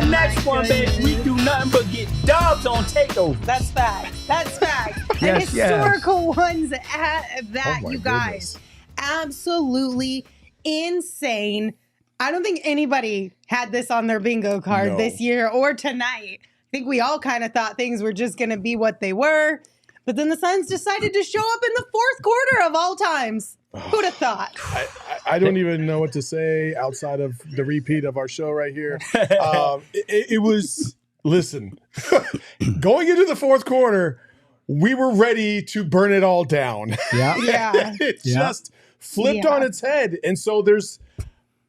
the next one, baby. We do nothing but get dubs on takeover. That's fact. That's fact. And historical ones at that, you guys. Goodness. Absolutely insane. I don't think anybody had this on their bingo card this year or tonight. I think we all kind of thought things were just going to be what they were. But then the Suns decided to show up in the fourth quarter of all times. Who'd have thought? I don't even know what to say outside of the repeat of our show right here. It was, listen, going into the fourth quarter, we were ready to burn it all down. Yeah. It just flipped on its head. And so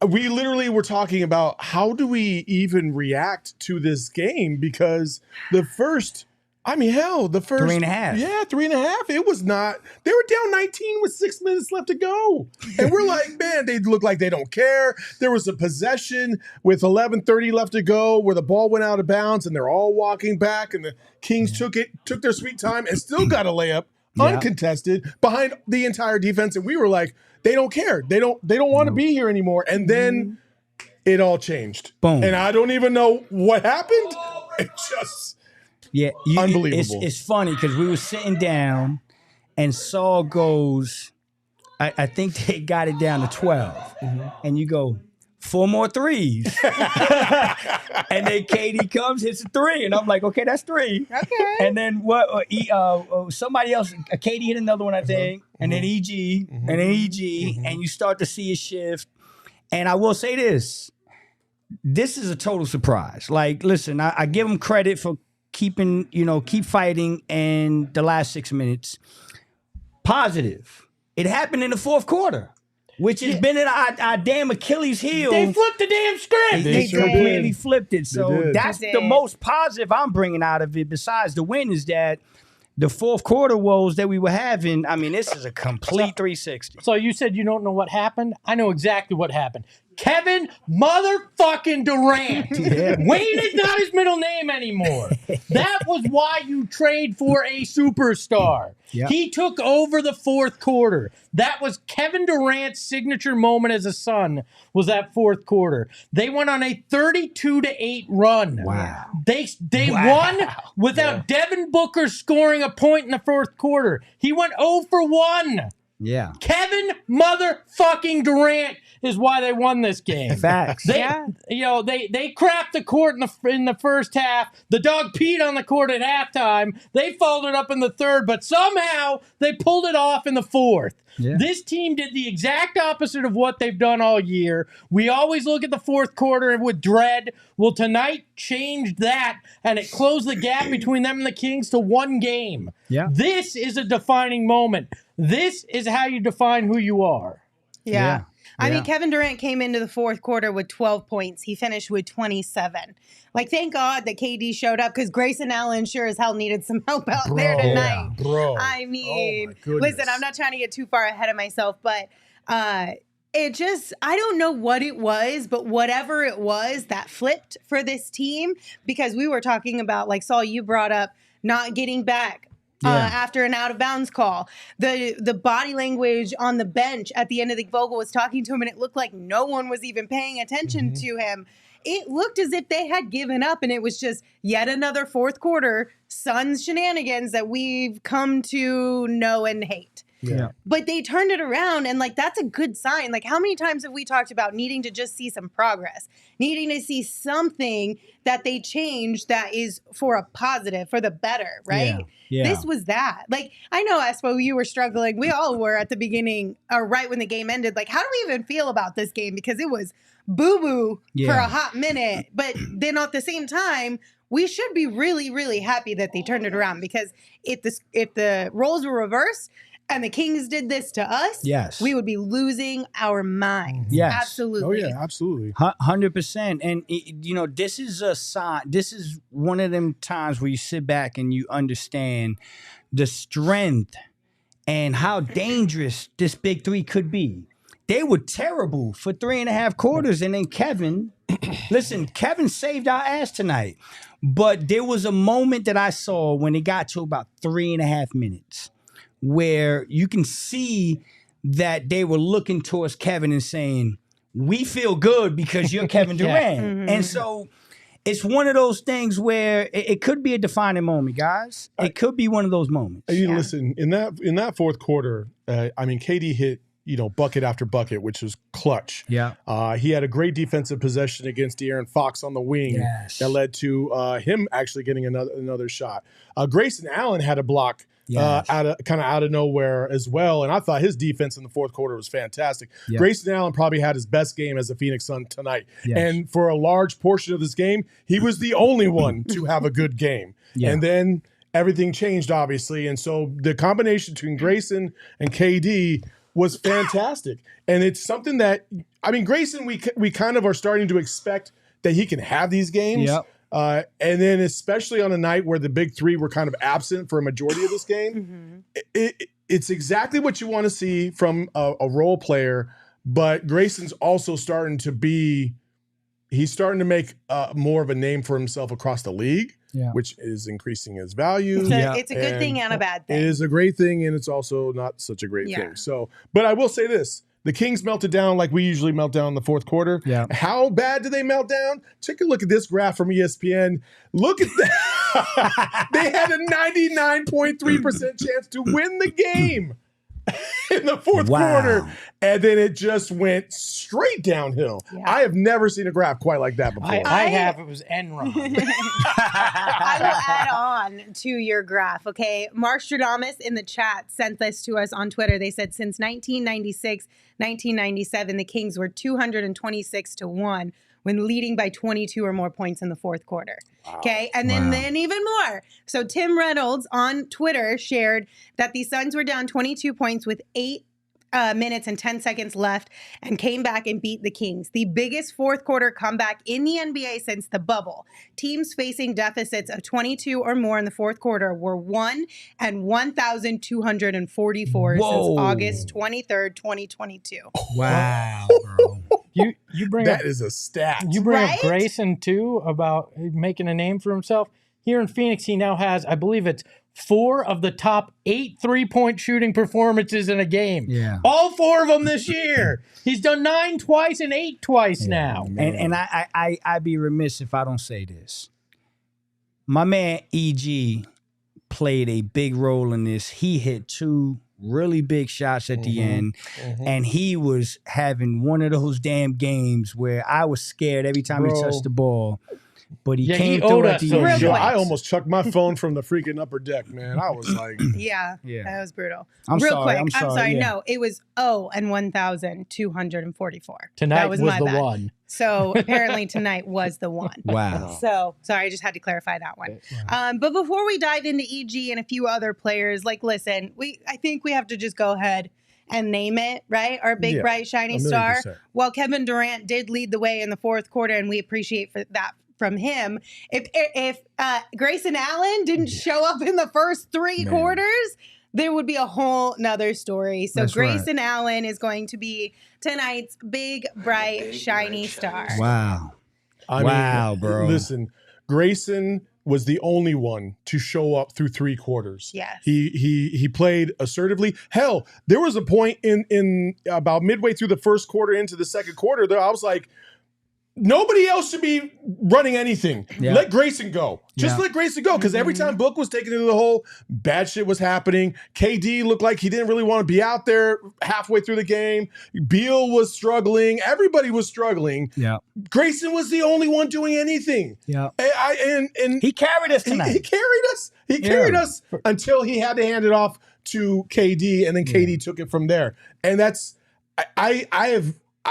we literally were talking about how do we even react to this game? Because the first 3.5. Yeah, 3.5. It was not. They were down 19 with 6 minutes left to go. And we're like, man, they look like they don't care. There was a possession with 11:30 left to go where the ball went out of bounds and they're all walking back and the Kings took their sweet time and still got a layup uncontested behind the entire defense. And we were like, they don't care. They don't want to be here anymore. And then it all changed. Boom. And I don't even know what happened. It just... Yeah, unbelievable. It's funny because we were sitting down and Saul goes, I think they got it down to 12. And you go, 4 more threes. And then KD comes, hits a 3. And I'm like, okay, that's 3. Okay. And then somebody else, KD hit another one, I think. And then EG, and then EG. And you start to see a shift. And I will say this is a total surprise. Like, listen, I give them credit for keep fighting in the last 6 minutes. Positive. It happened in the fourth quarter, which has been our damn Achilles heel. They flipped the damn script. They sure completely did. flipped it. So that's They the did. most positive I'm bringing out of it, besides the win, is that the fourth quarter woes that we were having, I mean, this is a complete 360. So you said you don't know what happened? I know exactly what happened. Kevin motherfucking Durant. Wayne is not his middle name anymore. That was why you trade for a superstar. Yep. He took over the fourth quarter. That was Kevin Durant's signature moment as a Sun, was that fourth quarter. They went on a 32-8 run. Wow. They won without Devin Booker scoring a point in the fourth quarter. He went 0 for 1. Yeah. Kevin motherfucking Durant is why they won this game. Facts. They crapped the court in the first half. The dog peed on the court at halftime. They folded up in the third, but somehow they pulled it off in the fourth. Yeah. This team did the exact opposite of what they've done all year. We always look at the fourth quarter with dread. Well, tonight changed that, and it closed the gap between them and the Kings to 1 game. Yeah. This is a defining moment. This is how you define who you are. Yeah. I mean, Kevin Durant came into the fourth quarter with 12 points. He finished with 27. Like, thank God that KD showed up, because Grayson Allen sure as hell needed some help out there tonight. I mean, listen, I'm not trying to get too far ahead of myself, but it just, I don't know what it was, but whatever it was that flipped for this team, because we were talking about, like, Saul, you brought up not getting back after an out-of-bounds call. The body language on the bench at the end of the Vogel was talking to him, and it looked like no one was even paying attention to him. It looked as if they had given up, and it was just yet another fourth quarter Suns shenanigans that we've come to know and hate. Yeah. But they turned it around, and, like, that's a good sign. Like, how many times have we talked about needing to just see some progress, needing to see something that they change that is for a positive, for the better, right? Yeah. This was that. Like, I know, Espo, you were struggling. We all were at the beginning, or right when the game ended. Like, how do we even feel about this game? Because it was boo-boo for a hot minute. But then at the same time, we should be really, really happy that they turned it around, because if the roles were reversed and the Kings did this to us, we would be losing our minds. Yes. Absolutely. Oh, yeah, absolutely. 100%. And, this is a sign. This is one of them times where you sit back and you understand the strength and how dangerous this big three could be. They were terrible for 3.5 quarters. And then Kevin saved our ass tonight. But there was a moment that I saw when it got to about 3.5 minutes where you can see that they were looking towards Kevin and saying, we feel good because you're Kevin Durant. And so it's one of those things where it could be a defining moment, guys. It could be one of those moments. Listen, in that fourth quarter, KD hit bucket after bucket, which was clutch. Yeah. He had a great defensive possession against De'Aaron Fox on the wing that led to him actually getting another shot. Grayson Allen had a block out of nowhere as well, and I thought his defense in the fourth quarter was fantastic. Yep. Grayson Allen probably had his best game as a Phoenix Sun tonight, and for a large portion of this game, he was the only one to have a good game. And then everything changed, obviously, and so the combination between Grayson and KD was fantastic. And it's something that, Grayson, we kind of are starting to expect that he can have these games. Yep. And then especially on a night where the big three were kind of absent for a majority of this game, it's exactly what you want to see from a role player. But Grayson's also starting to make more of a name for himself across the league. Yeah. Which is increasing his value. It's a good thing and a bad thing. It is a great thing, and it's also not such a great thing. So, but I will say this. The Kings melted down like we usually melt down in the fourth quarter. Yeah. How bad do they melt down? Take a look at this graph from ESPN. Look at that. They had a 99.3% chance to win the game in the fourth quarter, and then it just went straight downhill. Yeah. I have never seen a graph quite like that before. I have. It was Enron. I will add on to your graph, okay? Marstradamus in the chat sent this to us on Twitter. They said since 1996, 1997, the Kings were 226-1 when leading by 22 or more points in the fourth quarter. Wow. Okay, and then even more. So Tim Reynolds on Twitter shared that the Suns were down 22 points with 8 minutes and 10 seconds left and came back and beat the Kings. The biggest fourth quarter comeback in the NBA since the bubble. Teams facing deficits of 22 or more in the fourth quarter were 1 and 1,244 since August 23rd, 2022. Wow, bro. You bring that is a stat. You bring up Grayson too about making a name for himself. Here in Phoenix, he now has, I believe it's 4 of the top 8 3-point shooting performances in a game. Yeah. All 4 of them this year. He's done 9 twice and 8 twice now. And I'd be remiss if I don't say this. My man EG played a big role in this. He hit 2 really big shots at the end, and he was having one of those damn games where I was scared every time he touched the ball. But he came through at the end. I almost chucked my phone from the freaking upper deck, man. I was like, yeah, that was brutal. I'm sorry. No, it was 0 and 1,244. Tonight was the bad. One. So apparently tonight was the one. Wow. So sorry, I just had to clarify that one. But before we dive into EG and a few other players, listen, I think we have to just go ahead and name it, right? Our big, bright, shiny star. Well, Kevin Durant did lead the way in the fourth quarter, and we appreciate that from him. If Grayson Allen didn't show up in the first 3 quarters, there would be a whole nother story. So Grayson Allen is going to be tonight's big, bright, shiny star. Wow. I mean, bro. Listen, Grayson was the only one to show up through 3 quarters. Yes. He played assertively. Hell, there was a point in about midway through the first quarter into the second quarter that I was like, nobody else should be running anything. Yeah. Let Grayson go. Just let Grayson go. Because every time Book was taken into the hole, bad shit was happening. KD looked like he didn't really want to be out there halfway through the game. Beal was struggling. Everybody was struggling. Yeah. Grayson was the only one doing anything. Yeah. And he carried us tonight. He carried us. He carried us until he had to hand it off to KD, and then KD took it from there. And that's I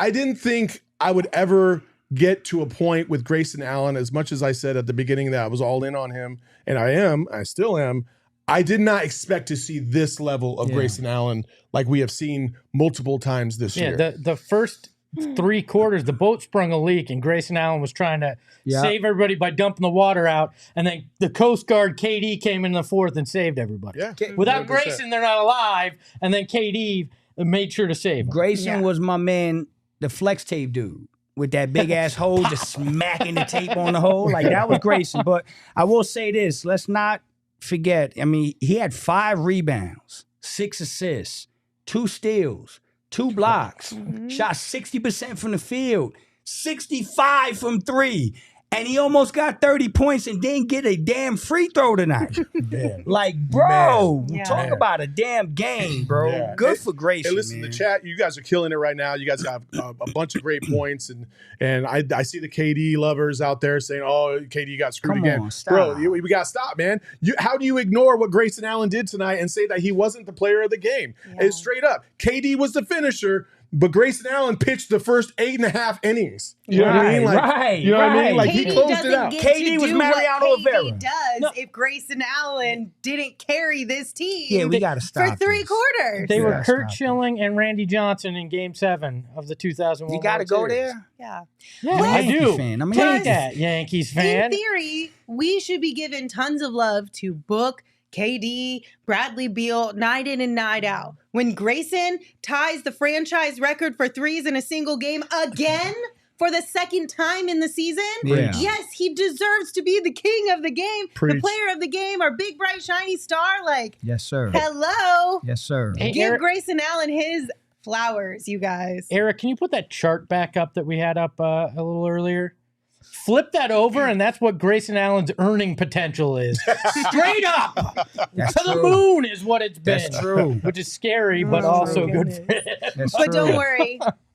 didn't think I would ever get to a point with Grayson Allen, as much as I said at the beginning that I was all in on him, and I still am. I did not expect to see this level of Grayson Allen like we have seen multiple times this year. The first 3 quarters, the boat sprung a leak, and Grayson Allen was trying to save everybody by dumping the water out, and then the Coast Guard KD came in the fourth and saved everybody. Yeah. Without 100%. Grayson, they're not alive, and then KD made sure to save them. Grayson was my man, the flex tape dude, with that big ass hole, just smacking the tape on the hole. Like, that was Grayson. But I will say this, let's not forget, I mean, he had 5 rebounds, 6 assists, 2 steals, 2 blocks, shot 60% from the field, 65 from 3. And he almost got 30 points and didn't get a damn free throw tonight. Like, bro, talk about a damn game, bro. Yeah. Good for Grayson. Hey, listen, man. the chat, you guys are killing it right now. You guys have a bunch of great points, and I see the KD lovers out there saying, "Oh, KD got screwed again." On, bro. We got to stop, man. How do you ignore what Grayson Allen did tonight and say that he wasn't the player of the game? It's straight up. KD was the finisher. But Grayson Allen pitched the first 8.5 innings. You know what I mean? Like, you know what I mean? Like, he closed it out. KD was Mariano Rivera. KD does if Grayson Allen didn't carry this team. Yeah, we got to stop for 3 quarters. They were Kurt Schilling and Randy Johnson in Game 7 of the 2001. You got to go there. Yeah, I do. Fan. I'm Take that, Yankees fan. In theory, we should be giving tons of love to Book, KD, Bradley Beal, night in and night out. When Grayson ties the franchise record for threes in a single game again for the second time in the season, yes, he deserves to be the king of the game, the player of the game, our big, bright, shiny star. Like, yes, sir. Hello. Yes, sir. Hey, Give Eric, Grayson Allen his flowers, you guys. Eric, can you put that chart back up that we had up a little earlier? Flip that over, and that's what Grayson Allen's earning potential is. Straight up to the moon is what it's been. That's true. Which is scary, but also good for him. But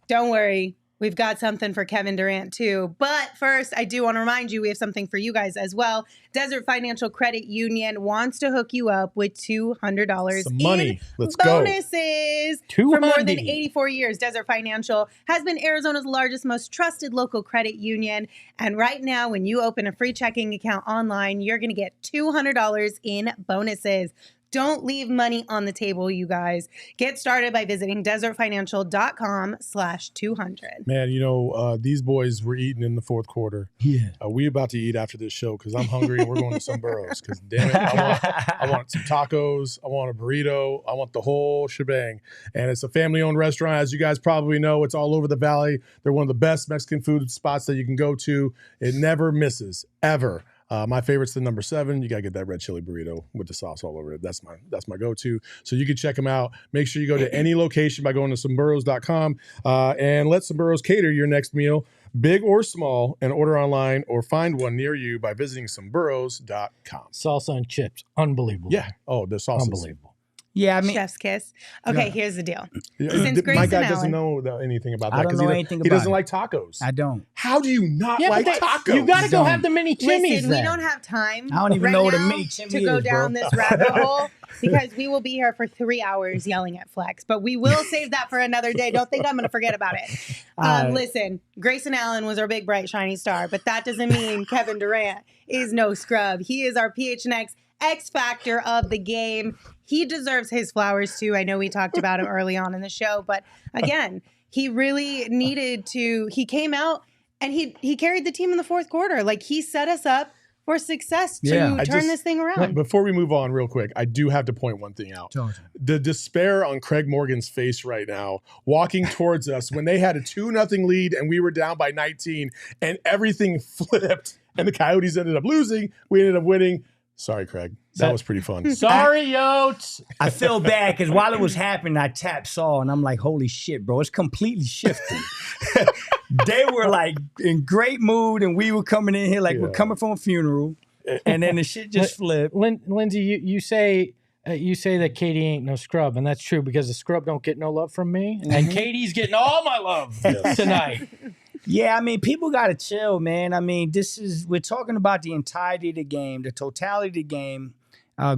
don't worry. We've got something for Kevin Durant, too. But first, I do want to remind you, we have something for you guys as well. Desert Financial Credit Union wants to hook you up with $200 Some money. Let's bonuses. go. For more than 84 years, Desert Financial has been Arizona's largest, most trusted local credit union. And right now, when you open a free checking account online, you're going to get $200 in bonuses. Don't leave money on the table, you guys. Get started by visiting desertfinancial.com/200. Man, you know, these boys were eating in the fourth quarter. Yeah. We about to eat after this show because I'm hungry and we're going to some burros. Because damn it, I want some tacos. I want a burrito. I want the whole shebang. And it's a family-owned restaurant. As you guys probably know, it's all over the valley. They're one of the best Mexican food spots that you can go to. It never misses, ever. My favorite's the number 7. You got to get that red chili burrito with the sauce all over it. That's my go-to. So you can check them out. Make sure you go to any location by going to someburros.com and let Some Burros cater your next meal, big or small, and order online or find one near you by visiting someburros.com. Salsa and chips. Unbelievable. Yeah. Oh, the sauce unbelievable. Yeah, I mean, Chef's kiss. Okay, here's the deal. Since Grayson my guy Allen doesn't know anything about that. I don't know anything about he doesn't it. like tacos. I don't. How do you not like tacos? You got to go have the mini chimneys. Listen, we then. don't have time. I don't even right know what a now mini chimney to go is, down bro. this rabbit hole because we will be here for 3 hours yelling at Flex. But we will save that for another day. Don't think I'm going to forget about it. Listen, Grayson Allen was our big, bright, shiny star, but that doesn't mean Kevin Durant is no scrub. He is our PHNX X-Factor of the game. He deserves his flowers too. I know we talked about him early on in the show, but again, he really needed to. He came out and he carried the team in the fourth quarter. Like, he set us up for success to turn this thing around. Before we move on real quick, I do have to point one thing out. The despair on Craig Morgan's face right now, walking towards us when they had a 2-0 lead and we were down by 19 and everything flipped and the Coyotes ended up losing. We ended up winning. Sorry, Craig. That was pretty fun. Sorry, Yotes. I feel bad because while it was happening, I tapped Saul and I'm like, holy shit, bro, it's completely shifted. They were like in great mood and we were coming in here like we're coming from a funeral. And then the shit just flipped. Lindsay, you say that Katie ain't no scrub, and that's true because the scrub don't get no love from me, and Katie's getting all my love tonight. Yeah, I mean, people got to chill, man. I mean, we're talking about the entirety of the game, the totality of the game.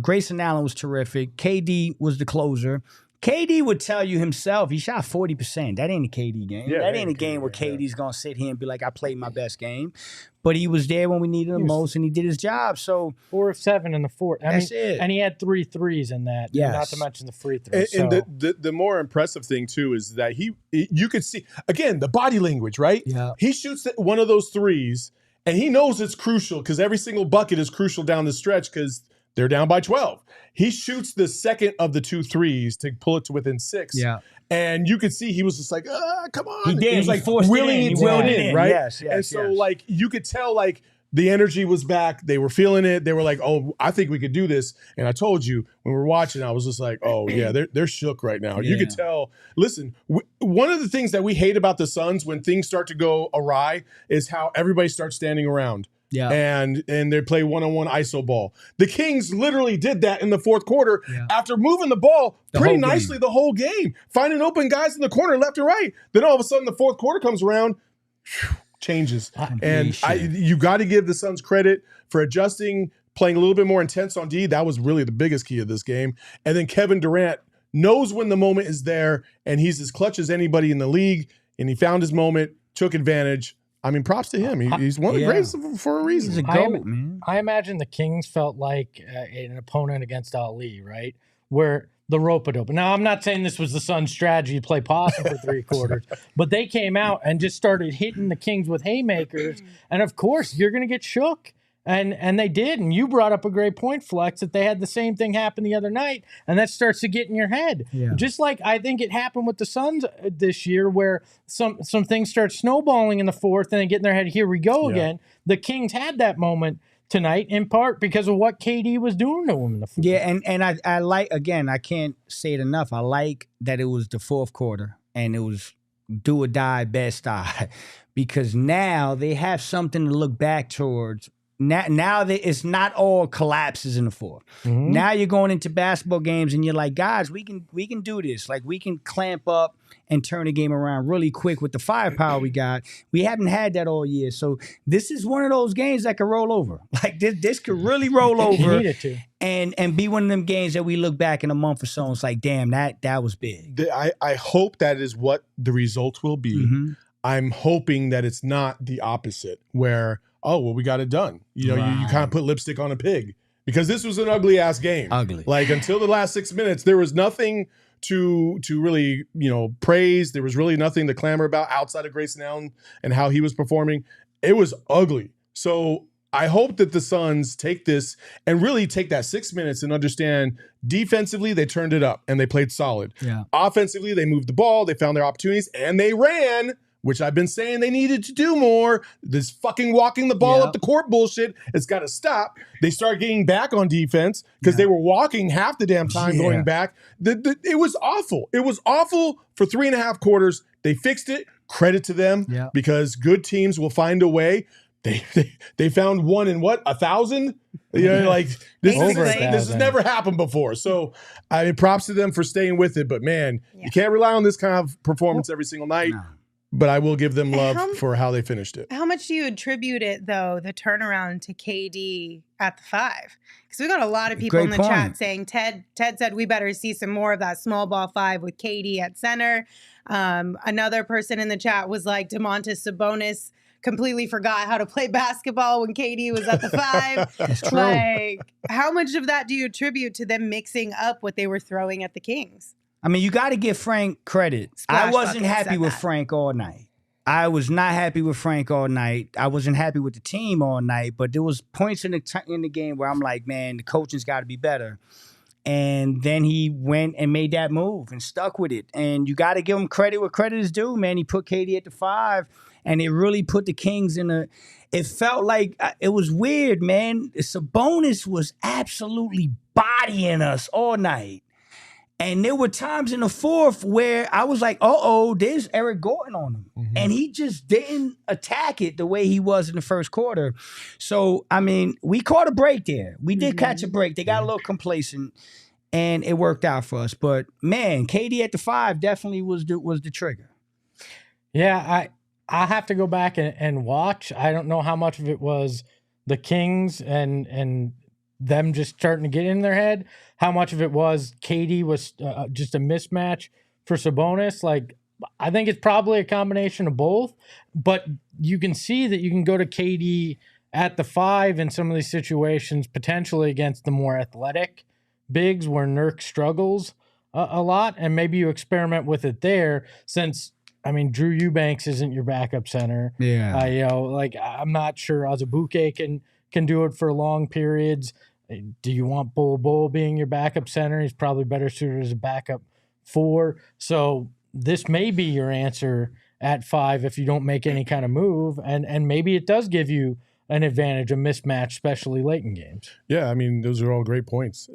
Grayson Allen was terrific. KD was the closer. KD would tell you himself, he shot 40%. That ain't a KD game. Yeah, that ain't a game where KD's going to sit here and be like, I played my best game. But he was there when we needed him most, and he did his job. So 4 of 7 in the fourth. That's it. And he had 3 threes in that. Yes. Not to mention the free throws. And the more impressive thing, too, is that you could see, again, the body language, right? Yeah. He shoots one of those threes, and he knows it's crucial because every single bucket is crucial down the stretch because they're down by 12. He shoots the second of the 2 threes to pull it to within 6. Yeah. And you could see he was just like, come on. He did. He was like forced willing it in. it He willed in, it in. right? Yes, and so, like, you could tell, like, the energy was back. They were feeling it. They were like, "Oh, I think we could do this." And I told you when we were watching, I was just like, "Oh yeah, they're shook right now." You could tell. Listen, one of the things that we hate about the Suns when things start to go awry is how everybody starts standing around. Yeah, and they play one-on-one ISO ball. The Kings literally did that in the fourth quarter after moving the ball pretty nicely the whole game, finding open guys in the corner left and right. Then all of a sudden, the fourth quarter comes around. Changes. And you got to give the Suns credit for adjusting, playing a little bit more intense on D. That was really the biggest key of this game. And then Kevin Durant knows when the moment is there, and he's as clutch as anybody in the league, and he found his moment, took advantage. I mean, props to him. He's one of the greatest for a reason. He's a GOAT, man. I imagine the Kings felt like an opponent against Ali, right? Where the rope-a-dope. Now, I'm not saying this was the Suns' strategy to play possum for 3 quarters, but they came out and just started hitting the Kings with haymakers. And, of course, you're going to get shook. And they did. And you brought up a great point, Flex, that they had the same thing happen the other night, and that starts to get in your head. Yeah. Just like I think it happened with the Suns this year where some things start snowballing in the fourth and they get in their head, here we go again. The Kings had that moment tonight, in part because of what KD was doing to him in the fourth. Yeah, and I like, again, I can't say it enough. I like that it was the fourth quarter and it was do or die, best die, because now they have something to look back towards. Now that it's not all collapses in the fourth. Mm-hmm. Now you're going into basketball games and you're like, guys, we can do this. Like, we can clamp up and turn the game around really quick with the firepower we got. We haven't had that all year. So this is one of those games that could roll over. Like, this could really roll over and be one of them games that we look back in a month or so and it's like, damn, that was big. I hope that is what the result will be. Mm-hmm. I'm hoping that it's not the opposite where, oh, well, we got it done. You know, you kind of put lipstick on a pig because this was an ugly ass game. Ugly. Like, until the last 6 minutes, there was nothing to really, praise. There was really nothing to clamor about outside of Grayson Allen and how he was performing. It was ugly. So I hope that the Suns take this and really take that 6 minutes and understand defensively, they turned it up and they played solid. Yeah. Offensively, they moved the ball, they found their opportunities, and they ran, which I've been saying they needed to do more. This fucking walking the ball up the court bullshit, it's got to stop. They started getting back on defense because they were walking half the damn time going back. It was awful. It was awful for 3.5 quarters. They fixed it. Credit to them because good teams will find a way. They found one in 1,000? Like this has never happened before. So I mean, props to them for staying with it. But man, you can't rely on this kind of performance every single night. No. But I will give them love for how they finished it. How much do you attribute it, though, the turnaround to KD at the 5? Because we got a lot of people in the chat saying, Ted said we better see some more of that small ball 5 with KD at center. Another person in the chat was like, Domantas Sabonis completely forgot how to play basketball when KD was at the 5. That's true. Like, how much of that do you attribute to them mixing up what they were throwing at the Kings? I mean, you got to give Frank credit. I wasn't happy with Frank all night. I was not happy with Frank all night. I wasn't happy with the team all night. But there was points in the game where I'm like, man, the coaching's got to be better. And then he went and made that move and stuck with it. And you got to give him credit where credit is due, man. He put KD at the 5, and it really put the Kings in a. It felt like it was weird, man. Sabonis was absolutely bodying us all night. And there were times in the fourth where I was like, there's Eric Gordon on him. Mm-hmm. And he just didn't attack it the way he was in the first quarter. So, I mean, we caught a break there. We did catch a break. They got a little complacent, and it worked out for us. But, man, KD at the 5 definitely was the trigger. Yeah, I have to go back and watch. I don't know how much of it was the Kings and them just starting to get in their head. How much of it was KD was just a mismatch for Sabonis? Like, I think it's probably a combination of both, but you can see that you can go to KD at the 5 in some of these situations, potentially against the more athletic bigs where Nurk struggles a lot, and maybe you experiment with it there since, I mean, Drew Eubanks isn't your backup center. Yeah. I'm not sure Azubuike can do it for long periods. Do you want Bol being your backup center? He's probably better suited as a backup 4. So this may be your answer at 5 if you don't make any kind of move. And maybe it does give you an advantage, a mismatch, especially late in games. Yeah, I mean, those are all great points.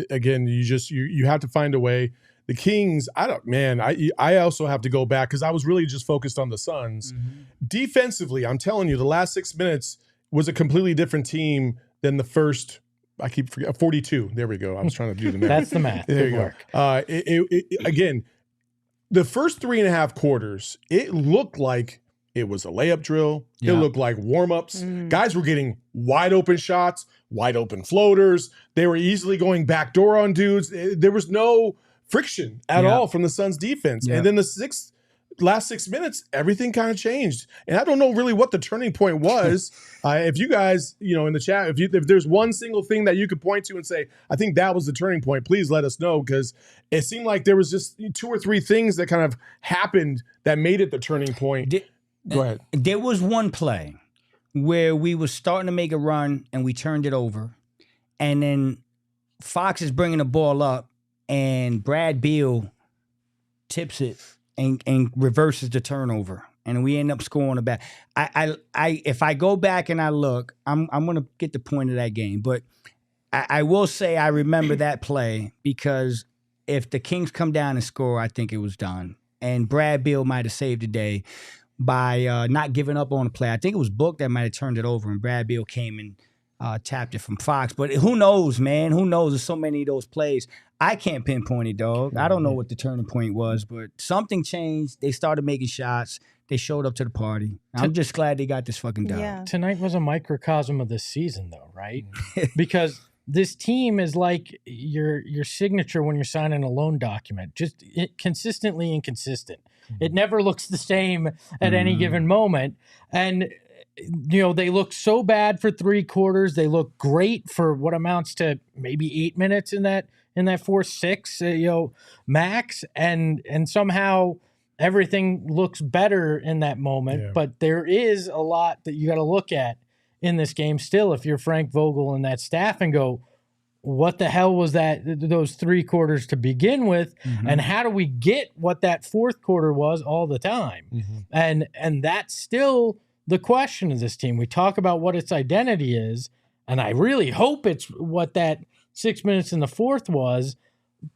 Again, you have to find a way. The Kings, I also have to go back because I was really just focused on the Suns. Mm-hmm. Defensively, I'm telling you, the last 6 minutes was a completely different team than the first. I keep forgetting 42. There we go. I was trying to do the math. That's the math. There Good you work. go. Again, the first 3.5 quarters, it looked like it was a layup drill. Yeah. It looked like warm-ups. Guys were getting wide open shots, wide open floaters. They were easily going backdoor on dudes. There was no friction at all from the Suns defense. Yeah. And then the last 6 minutes, everything kind of changed. And I don't know really what the turning point was. If you guys, in the chat, if there's one single thing that you could point to and say, I think that was the turning point, please let us know, because it seemed like there was just 2 or 3 things that kind of happened that made it the turning point. Go ahead. There was one play where we were starting to make a run and we turned it over. And then Fox is bringing the ball up and Brad Beal tips it and reverses the turnover. And we end up scoring a back. If I go back and I look, I'm going to get the point of that game. But I will say I remember that play because if the Kings come down and score, I think it was done. And Brad Beal might have saved the day by not giving up on the play. I think it was Book that might have turned it over, and Brad Beal came and tapped it from Fox. But who knows, man? Who knows? There's so many of those plays. I can't pinpoint it, dog. I don't know what the turning point was, but something changed. They started making shots. They showed up to the party. I'm just glad they got this fucking done. Yeah. Tonight was a microcosm of this season, though, right? Because this team is like your signature when you're signing a loan document, just consistently inconsistent. It never looks the same at any given moment. And, they look so bad for 3 quarters. They look great for what amounts to maybe 8 minutes in that 4-6, max. And somehow everything looks better in that moment. Yeah. But there is a lot that you got to look at in this game still if you're Frank Vogel and that staff and go, what the hell was those 3 quarters to begin with? And how do we get what that 4th quarter was all the time? And that's still the question of this team. We talk about what its identity is, and I really hope it's what that 6 minutes in the 4th was,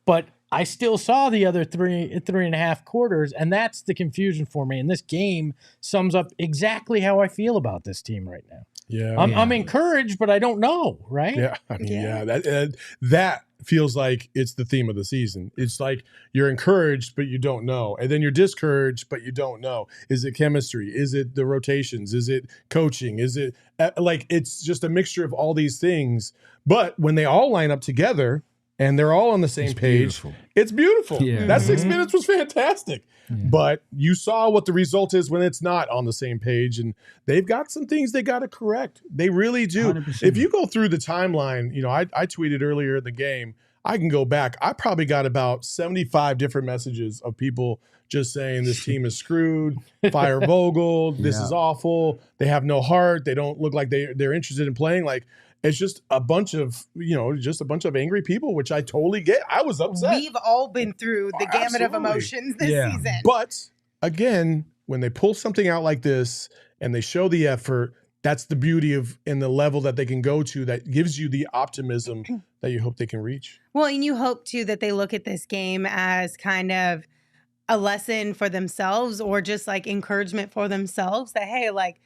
but I still saw the other 3.5 quarters, and that's the confusion for me. And this game sums up exactly how I feel about this team right now. Yeah, I'm encouraged, but I don't know, right? Yeah, I mean, that feels like it's the theme of the season. It's like you're encouraged, but you don't know, and then you're discouraged, but you don't know. Is it chemistry? Is it the rotations? Is it coaching? Is it it's just a mixture of all these things? But when they all line up together and they're all on the same page, it's beautiful. Yeah. That 6 minutes was fantastic. But you saw what the result is when it's not on the same page, and they've got some things they got to correct. They really do. 100%. If you go through the timeline, I tweeted earlier in the game, I can go back. I probably got about 75 different messages of people just saying this team is screwed, fire Vogel, this is awful, they have no heart, they don't look like they're interested in playing. Like, it's just a bunch of, angry people, which I totally get. I was upset. We've all been through the gamut of absolutely. emotions this season. But again, when they pull something out like this and they show the effort, that's the beauty of and the level that they can go to that gives you the optimism that you hope they can reach. Well, and you hope too that they look at this game as kind of a lesson for themselves or just like encouragement for themselves that, hey, like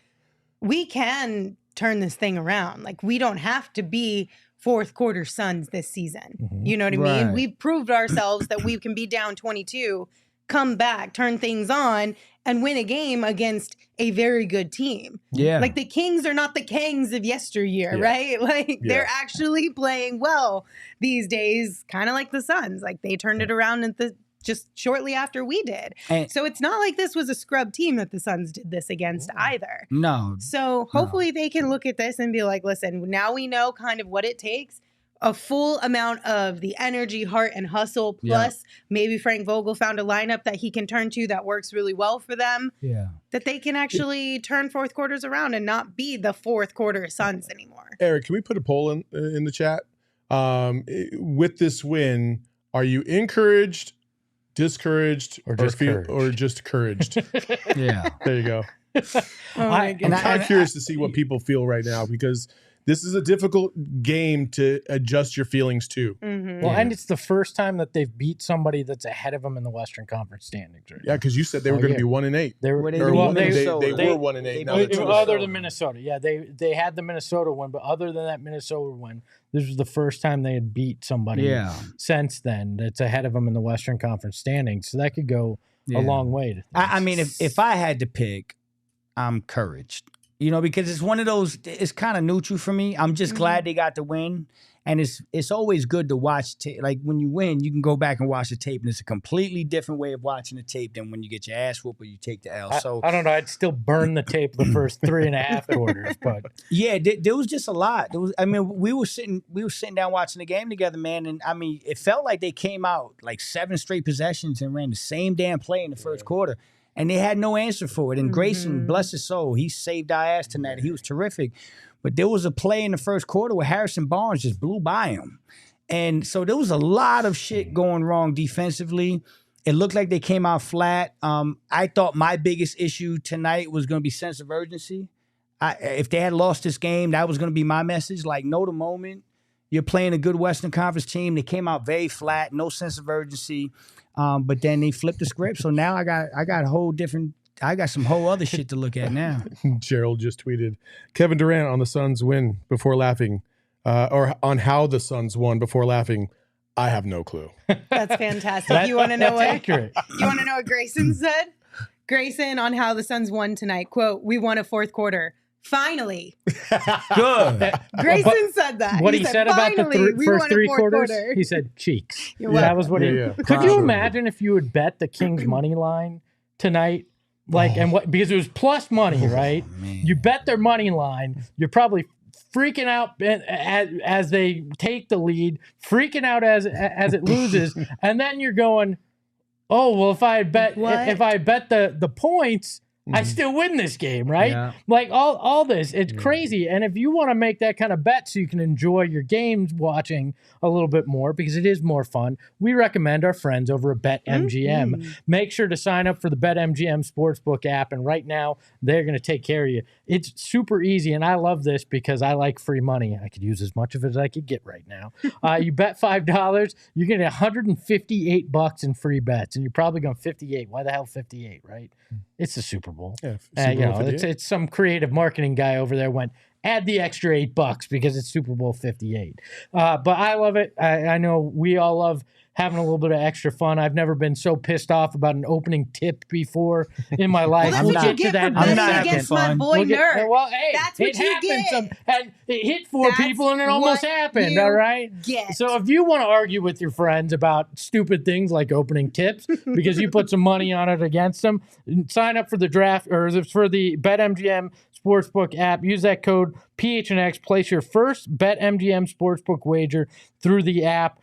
we can turn this thing around. Like we don't have to be 4th quarter Suns this season. You know what I mean? We've proved ourselves that we can be down 22, come back, turn things on, and win a game against a very good team. Yeah. Like the Kings are not the Kangs of yesteryear, right? Like they're actually playing well these days, kind of like the Suns. Like they turned it around just shortly after we did. And so it's not like this was a scrub team that the Suns did this against either. No. So hopefully they can look at this and be like, listen, now we know kind of what it takes. A full amount of the energy, heart, and hustle. Plus, maybe Frank Vogel found a lineup that he can turn to that works really well for them. Yeah. That they can actually turn 4th quarters around and not be the 4th quarter Suns anymore. Eric, can we put a poll in the chat? With this win, are you encouraged, discouraged, or just just encouraged? Yeah. There you go. I'm kind of curious to see what people feel right now because this is a difficult game to adjust your feelings to. Mm-hmm. Well, and it's the first time that they've beat somebody that's ahead of them in the Western Conference standings. Right? Yeah, because you said they were going to be 1-8. They were were 1-8. Now they're 2-8. Other than Minnesota. Yeah, they had the Minnesota win, but other than that Minnesota win, this was the first time they had beat somebody since then that's ahead of them in the Western Conference standings. So that could go a long way. I mean, if I had to pick, I'm encouraged. You know, because it's one of those, it's kind of neutral for me. I'm just glad they got the win. And it's always good to watch. Like when you win, you can go back and watch the tape. And it's a completely different way of watching the tape than when you get your ass whooped or you take the L. So I don't know. I'd still burn the tape the first 3.5 quarters. But yeah, there was just a lot. We were sitting down watching the game together, man. And I mean, it felt like they came out like 7 straight possessions and ran the same damn play in the first quarter. And they had no answer for it. And Grayson, bless his soul, he saved our ass tonight. He was terrific. But there was a play in the first quarter where Harrison Barnes just blew by him. And so there was a lot of shit going wrong defensively. It looked like they came out flat. I thought my biggest issue tonight was going to be sense of urgency. If they had lost this game, that was going to be my message. Like, know the moment. You're playing a good Western Conference team. They came out very flat, no sense of urgency. But then they flipped the script. So now I got some whole other shit to look at now. Gerald just tweeted, Kevin Durant on the Suns win before laughing, or on how the Suns won before laughing. I have no clue. That's fantastic. You want to know what? Accurate. You want to know what Grayson said? Grayson on how the Suns won tonight. Quote, "We won a fourth quarter. Finally." Good. Grayson said that. What he said about the first 3 quarters, quarter. he said cheeks. That was what he. Yeah. Could you imagine if you would bet the Kings money line tonight? Because it was plus money, right? You bet their money line. You're probably freaking out as they take the lead, freaking out as it loses, and then you're going, "Oh well, if I bet the points, I still win this game, right?" Yeah. Like all this, it's crazy. And if you want to make that kind of bet so you can enjoy your games watching a little bit more because it is more fun, we recommend our friends over at BetMGM. Make sure to sign up for the BetMGM Sportsbook app, and right now they're going to take care of you. It's super easy, and I love this because I like free money. I could use as much of it as I could get right now. You bet $5, you're getting $158 in free bets, and you're probably going 58. Why the hell 58, right? It's the Super Bowl. Yeah, it's some creative marketing guy over there went, add the extra $8 because it's Super Bowl 58. But I love it. I know we all love having a little bit of extra fun. I've never been so pissed off about an opening tip before in my life. Well, that's what you get for betting against my boy Nerd. Well, hey, that's what you get. And it hit 4 people and it almost happened, all right? So if you want to argue with your friends about stupid things like opening tips because you put some money on it against them, sign up for the draft or for the BetMGM Sportsbook app. Use that code PHNX. Place your first BetMGM Sportsbook wager through the app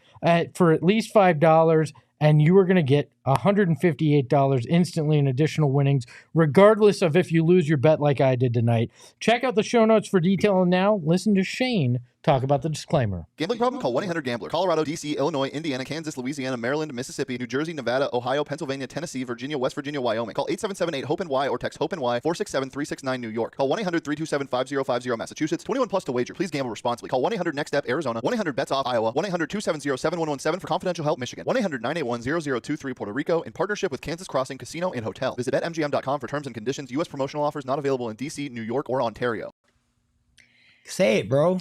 for at least $5, and you are going to get $158 instantly in additional winnings, regardless of if you lose your bet like I did tonight. Check out the show notes for detail, and now listen to Shane talk about the disclaimer. Gambling problem? Call 1-800-GAMBLER. Colorado, D.C., Illinois, Indiana, Kansas, Louisiana, Maryland, Mississippi, New Jersey, Nevada, Ohio, Pennsylvania, Tennessee, Virginia, West Virginia, Wyoming. Call 877-8-HOPE-NY or text HOPE-NY 467-369 New York. Call 1-800-327-5050 Massachusetts. 21 plus to wager. Please gamble responsibly. Call 1-800-NEXT-STEP Arizona. 1-800-BETS-OFF Iowa. 1-800-270-7117 for confidential help Michigan. 1-800-981-0023 Puerto Rico in partnership with Kansas Crossing Casino and Hotel. Visit BetMGM.com for terms and conditions. U.S. promotional offers not available in D.C., New York, or Ontario. Say it, bro.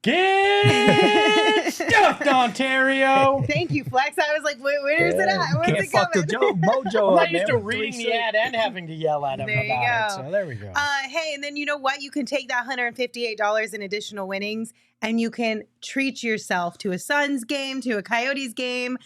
Get stuffed, Ontario. Thank you, Flex. I was like, where is it at? Where's it fuck coming? the mojo. I'm not used to reading the ad and having to yell at him There you about go. it. So there we go. Hey, and then you know what? You can take that $158 in additional winnings, and you can treat yourself to a Suns game, to a Coyotes game,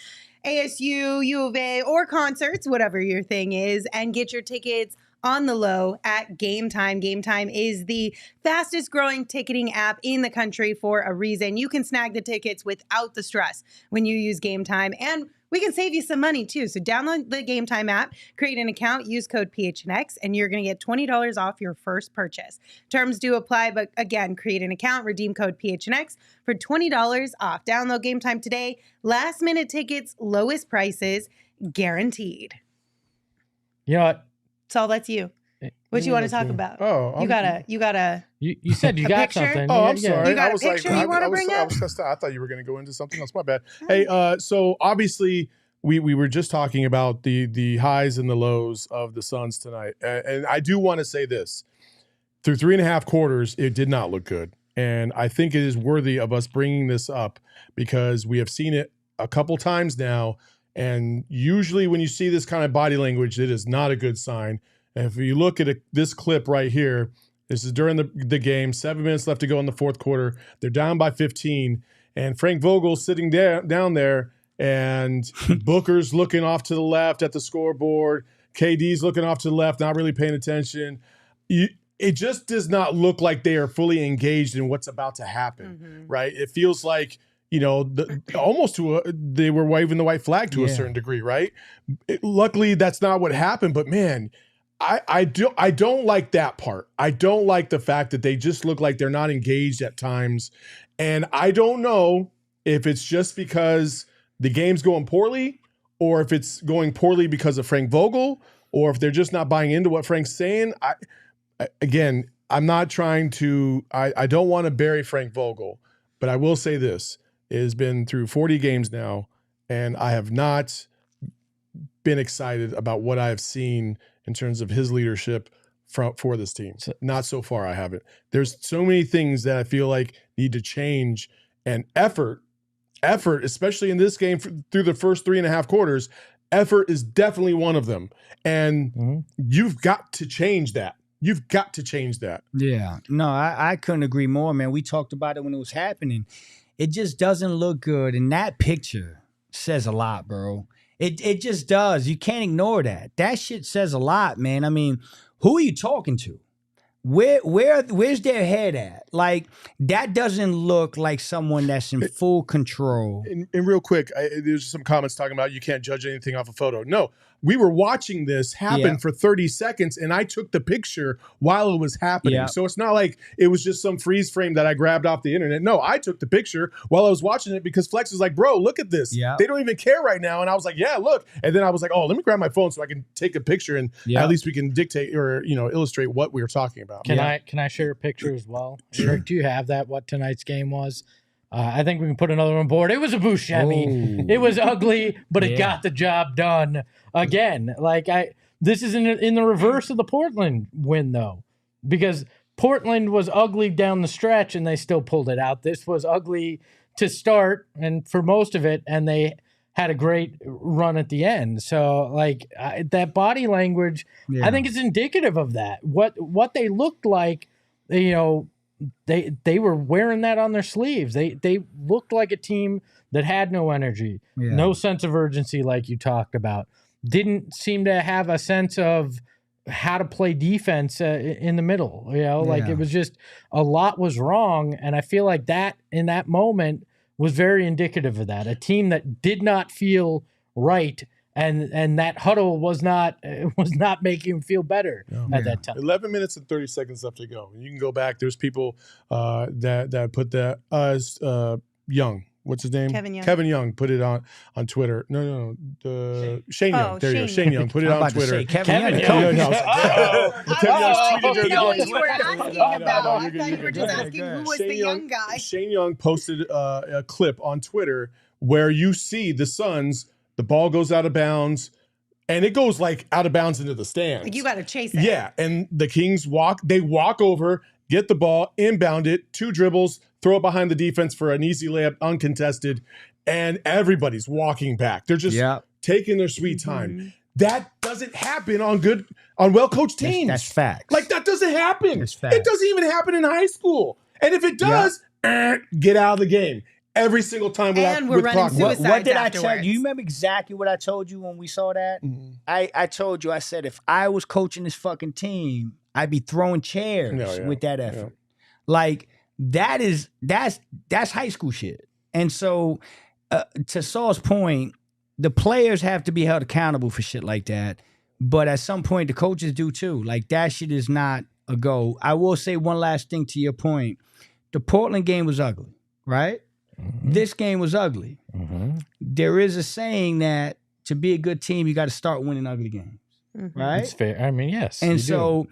ASU, U of A, or concerts, whatever your thing is, and get your tickets on the low at Game Time. Game Time is the fastest growing ticketing app in the country for a reason. You can snag the tickets without the stress when you use Game Time, and we can save you some money too. So download the Game Time app, create an account, use code PHNX, and you're going to get $20 off your first purchase. Terms do apply, but again, create an account, redeem code PHNX for $20 off. Download Game Time today. Last minute tickets, lowest prices, guaranteed. You know what? So that's you. What What you want to talk about? Oh, you gotta. You said you A got picture? something. Oh, I'm sorry. You got I a was picture like, you wanna bring up? I thought you were going to go into something else. My bad. Hey, so obviously we were just talking about the highs and the lows of the Suns tonight, and I do want to say this: through 3.5 quarters, it did not look good, and I think it is worthy of us bringing this up because we have seen it a couple times now, and usually when you see this kind of body language, it is not a good sign. And if you look at this clip right here. This is during the game, 7 minutes left to go in the fourth quarter. They're down by 15, and Frank Vogel's sitting down there, and Booker's looking off to the left at the scoreboard. KD's looking off to the left, not really paying attention. It just does not look like they are fully engaged in what's about to happen, right? It feels like, you know, they were waving the white flag to a certain degree, right? Luckily, that's not what happened, but man, I don't like that part. I don't like the fact that they just look like they're not engaged at times. And I don't know if it's just because the game's going poorly or if it's going poorly because of Frank Vogel or if they're just not buying into what Frank's saying. Again, I'm not trying to – I don't want to bury Frank Vogel, but I will say this. It has been through 40 games now, and I have not been excited about what I have seen – in terms of his leadership for this team. Not so far, I haven't. There's so many things that I feel like need to change, and effort, especially in this game through the first 3.5 quarters, effort is definitely one of them. And you've got to change that. You've got to change that. Yeah. No, I couldn't agree more, man. We talked about it when it was happening. It just doesn't look good, and that picture says a lot, bro. It just does. You can't ignore that. That shit says a lot, man. I mean, who are you talking to? Where's their head at? Like, that doesn't look like someone that's in full control. And real quick, there's some comments talking about you can't judge anything off a photo. No, we were watching this happen for 30 seconds, and I took the picture while it was happening. Yeah. So it's not like it was just some freeze frame that I grabbed off the internet. No, I took the picture while I was watching it because Flex was like, bro, look at this. Yeah. They don't even care right now. And I was like, yeah, look. And then I was like, oh, let me grab my phone so I can take a picture and at least we can dictate or, you know, illustrate what we were talking about. Can I share a picture as well? Sure. Eric, do you have that, what tonight's game was? I think we can put another one board. It was a Buscemi. It was ugly, but it got the job done. Again, this is in the reverse of the Portland win, though, because Portland was ugly down the stretch, and they still pulled it out. This was ugly to start, and for most of it, and they had a great run at the end. So, that body language, I think is indicative of that. What they looked like, you know, they were wearing that on their sleeves. They looked like a team that had no energy, no sense of urgency, like you talked about. Didn't seem to have a sense of how to play defense in the middle. You know, it was just a lot was wrong, and I feel like that in that moment was very indicative of that. A team that did not feel right. And that huddle was not making him feel better at that time. 11 minutes and 30 seconds left to go. You can go back. There's people that put that Young. What's his name? Kevin Young. Kevin Young put it on Twitter. No. Shane Young. There you go. Shane Young put it on Twitter. Kevin Young. Kevin Young You were asking about. I thought you were just asking who was the young guy. Shane Young posted a clip on Twitter where you see the Suns. The ball goes out of bounds, and it goes out of bounds into the stands. Like you got to chase it. Yeah, and the Kings walk over, get the ball, inbound it, 2 dribbles, throw it behind the defense for an easy layup, uncontested, and everybody's walking back. They're just taking their sweet time. That doesn't happen on well-coached teams. That's facts. That doesn't happen. That's facts. It doesn't even happen in high school. And if it does, get out of the game. Every single time and we're running suicides what did afterwards. I tell you? You remember exactly what I told you when we saw that? I told you, I said, if I was coaching this fucking team, I'd be throwing chairs with that effort. That's high school shit. And so to Saul's point, the players have to be held accountable for shit like that. But at some point, the coaches do too. That shit is not a go. I will say one last thing to your point. The Portland game was ugly, right? This game was ugly. There is a saying that to be a good team, you got to start winning ugly games, right? It's fair. I mean, yes. And so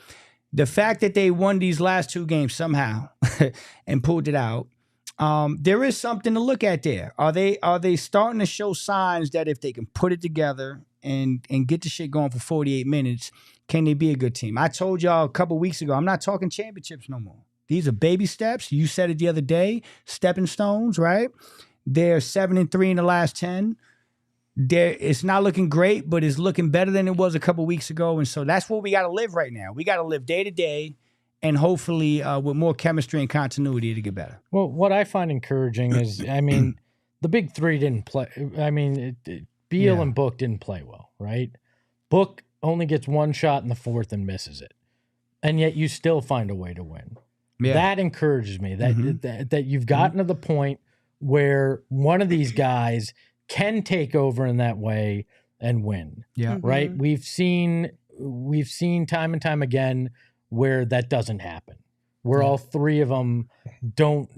the fact that they won these last 2 games somehow and pulled it out, there is something to look at there. Are they starting to show signs that if they can put it together and get the shit going for 48 minutes, can they be a good team? I told y'all a couple weeks ago, I'm not talking championships no more. These are baby steps. You said it the other day, stepping stones, right? They're 7-3 in the last 10. It's not looking great, but it's looking better than it was a couple weeks ago. And so that's what we got to live right now. We got to live day to day, and hopefully with more chemistry and continuity to get better. Well, what I find encouraging is, I mean, the big three didn't play. I mean, Beal and Book didn't play well, right? Book only gets one shot in the fourth and misses it. And yet you still find a way to win. Yeah. That encourages me, that you've gotten to the point where one of these guys can take over in that way and win. Yeah. Right? We've seen time and time again where that doesn't happen. Where all three of them don't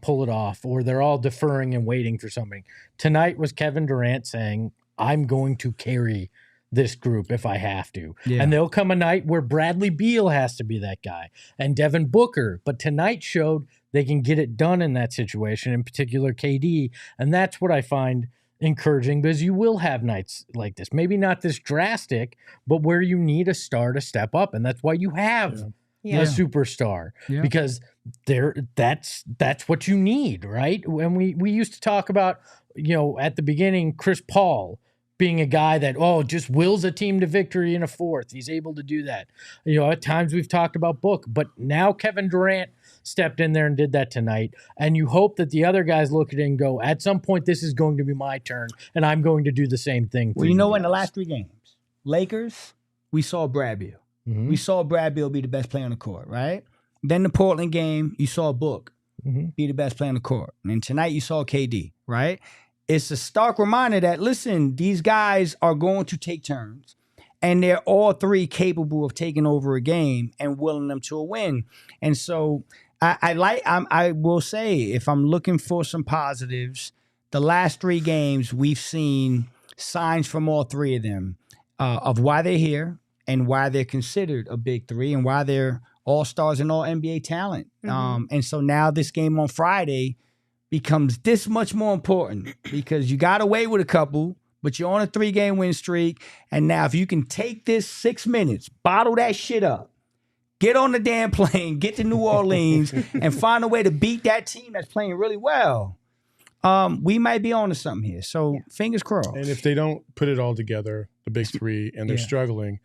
pull it off, or they're all deferring and waiting for something. Tonight was Kevin Durant saying, I'm going to carry this group if I have to. Yeah. And there'll come a night where Bradley Beal has to be that guy and Devin Booker. But tonight showed they can get it done in that situation, in particular KD. And that's what I find encouraging, because you will have nights like this. Maybe not this drastic, but where you need a star to step up. And that's why you have a superstar, because that's what you need, right? When we used to talk about, at the beginning, Chris Paul being a guy that, just wills a team to victory in a fourth. He's able to do that. At times we've talked about Book, but now Kevin Durant stepped in there and did that tonight. And you hope that the other guys look at it and go, at some point, this is going to be my turn, and I'm going to do the same thing. Well, in the last 3 games, Lakers, we saw Brad Beal. Mm-hmm. We saw Brad Beal be the best player on the court, right? Then the Portland game, you saw Book be the best player on the court. And tonight you saw KD, right? It's a stark reminder that, listen, these guys are going to take turns, and they're all 3 capable of taking over a game and willing them to a win. And so I will say, if I'm looking for some positives, the last 3 games we've seen signs from all 3 of them of why they're here and why they're considered a big 3 and why they're all-stars and all NBA talent. And so now this game on Friday becomes this much more important, because you got away with a couple, but you're on a 3-game win streak. And now if you can take this 6 minutes, bottle that shit up, get on the damn plane, get to New Orleans, and find a way to beat that team that's playing really well, we might be on to something here. So fingers crossed. And if they don't put it all together, the big 3, and they're struggling,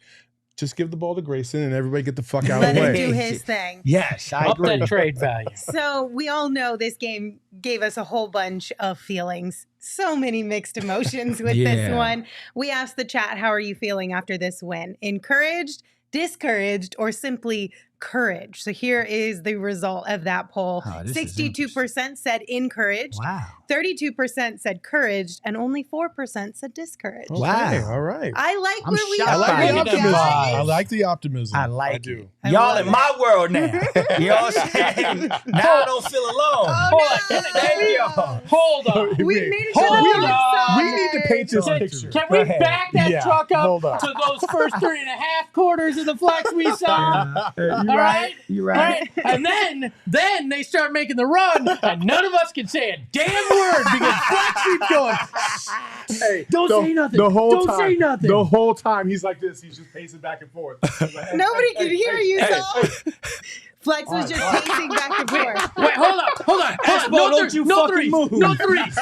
just give the ball to Grayson and everybody get the fuck out of the way. Let him do his thing. Yes, I agree. Up that trade value. So we all know this game gave us a whole bunch of feelings. So many mixed emotions with this one. We asked the chat, how are you feeling after this win? Encouraged, discouraged, or simply courage? So here is the result of that poll. 62% said encouraged. Wow. 32% said couraged, and only 4% said discouraged. Okay, wow. All right. I like where we are. I like the optimism. I like the optimism. I like it. Y'all in my world now. You know what I'm saying? Now I don't feel alone. Hold on. We made it. We need to paint this picture. Can we back that truck up to those first 3.5 quarters of the flex we saw? You're right. You're right. And then they start making the run, and none of us can say a damn word because Flex keeps going. Hey, don't say nothing. Say nothing. The whole time he's like this. He's just pacing back and forth. Like, Nobody can hear you, so Flex was just pacing back and forth. Wait, hold on. No threes.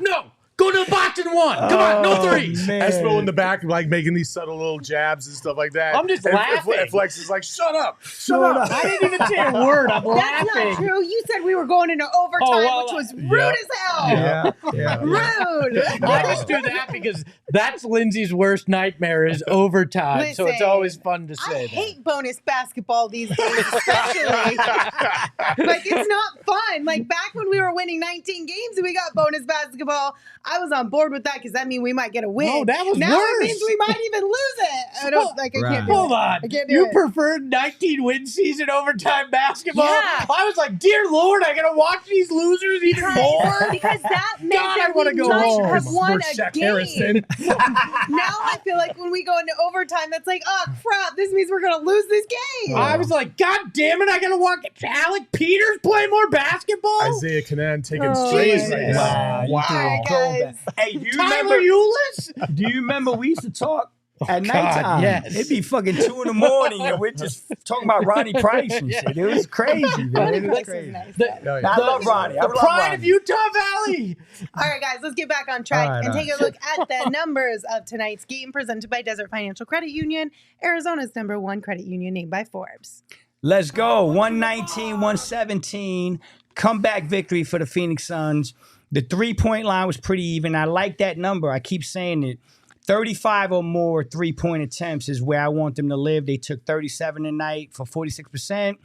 No. Go to the box and 1. Come on, no threes. Espo in the back, like making these subtle little jabs and stuff like that. I'm just laughing. And Flex is like, shut up. I didn't even say a word. I'm laughing. That's not true. You said we were going into overtime, which was rude as hell. Rude. I just do that because that's Lindsay's worst nightmare is overtime. Listen, so it's always fun to say that. I hate bonus basketball these days, especially. Like, it's not fun. Like, back when we were winning 19 games and we got bonus basketball, I was on board with that because that means we might get a win. No, that was now worse. It means we might even lose it. I don't like. I can't do Hold it. on. I can't do You it. preferred 19 win season overtime basketball? Yeah. I was like, dear Lord, I gotta watch these losers even more. Because that meant God, I that wanna we go might home. have won We're a Shaq game. Harrison. Now I feel like when we go into overtime, that's like, oh crap, this means we're gonna lose this game. I was like, God damn it, I gotta watch Alec Peters play more basketball. Isaiah Canan taking Oh, strays my right God. now. Wow. All right, guys. Hey, you Tyler remember? Eulis? Do you remember we used to talk at God, nighttime? yes. It'd be fucking 2 a.m. and we're just talking about Ronnie Price and shit. It was crazy, man. Ronnie It was Price is crazy. nice. The, I love Ronnie. I the love pride Ronnie. of Utah Valley. All right, guys, let's get back on track All right, and all take a look at the numbers of tonight's game presented by Desert Financial Credit Union, Arizona's #1 credit union named by Forbes. Let's go. 119, 117. Comeback victory for the Phoenix Suns. The 3-point line was pretty even. I like that number. I keep saying it. 35 or more 3-point attempts is where I want them to live. They took 37 tonight for 46%.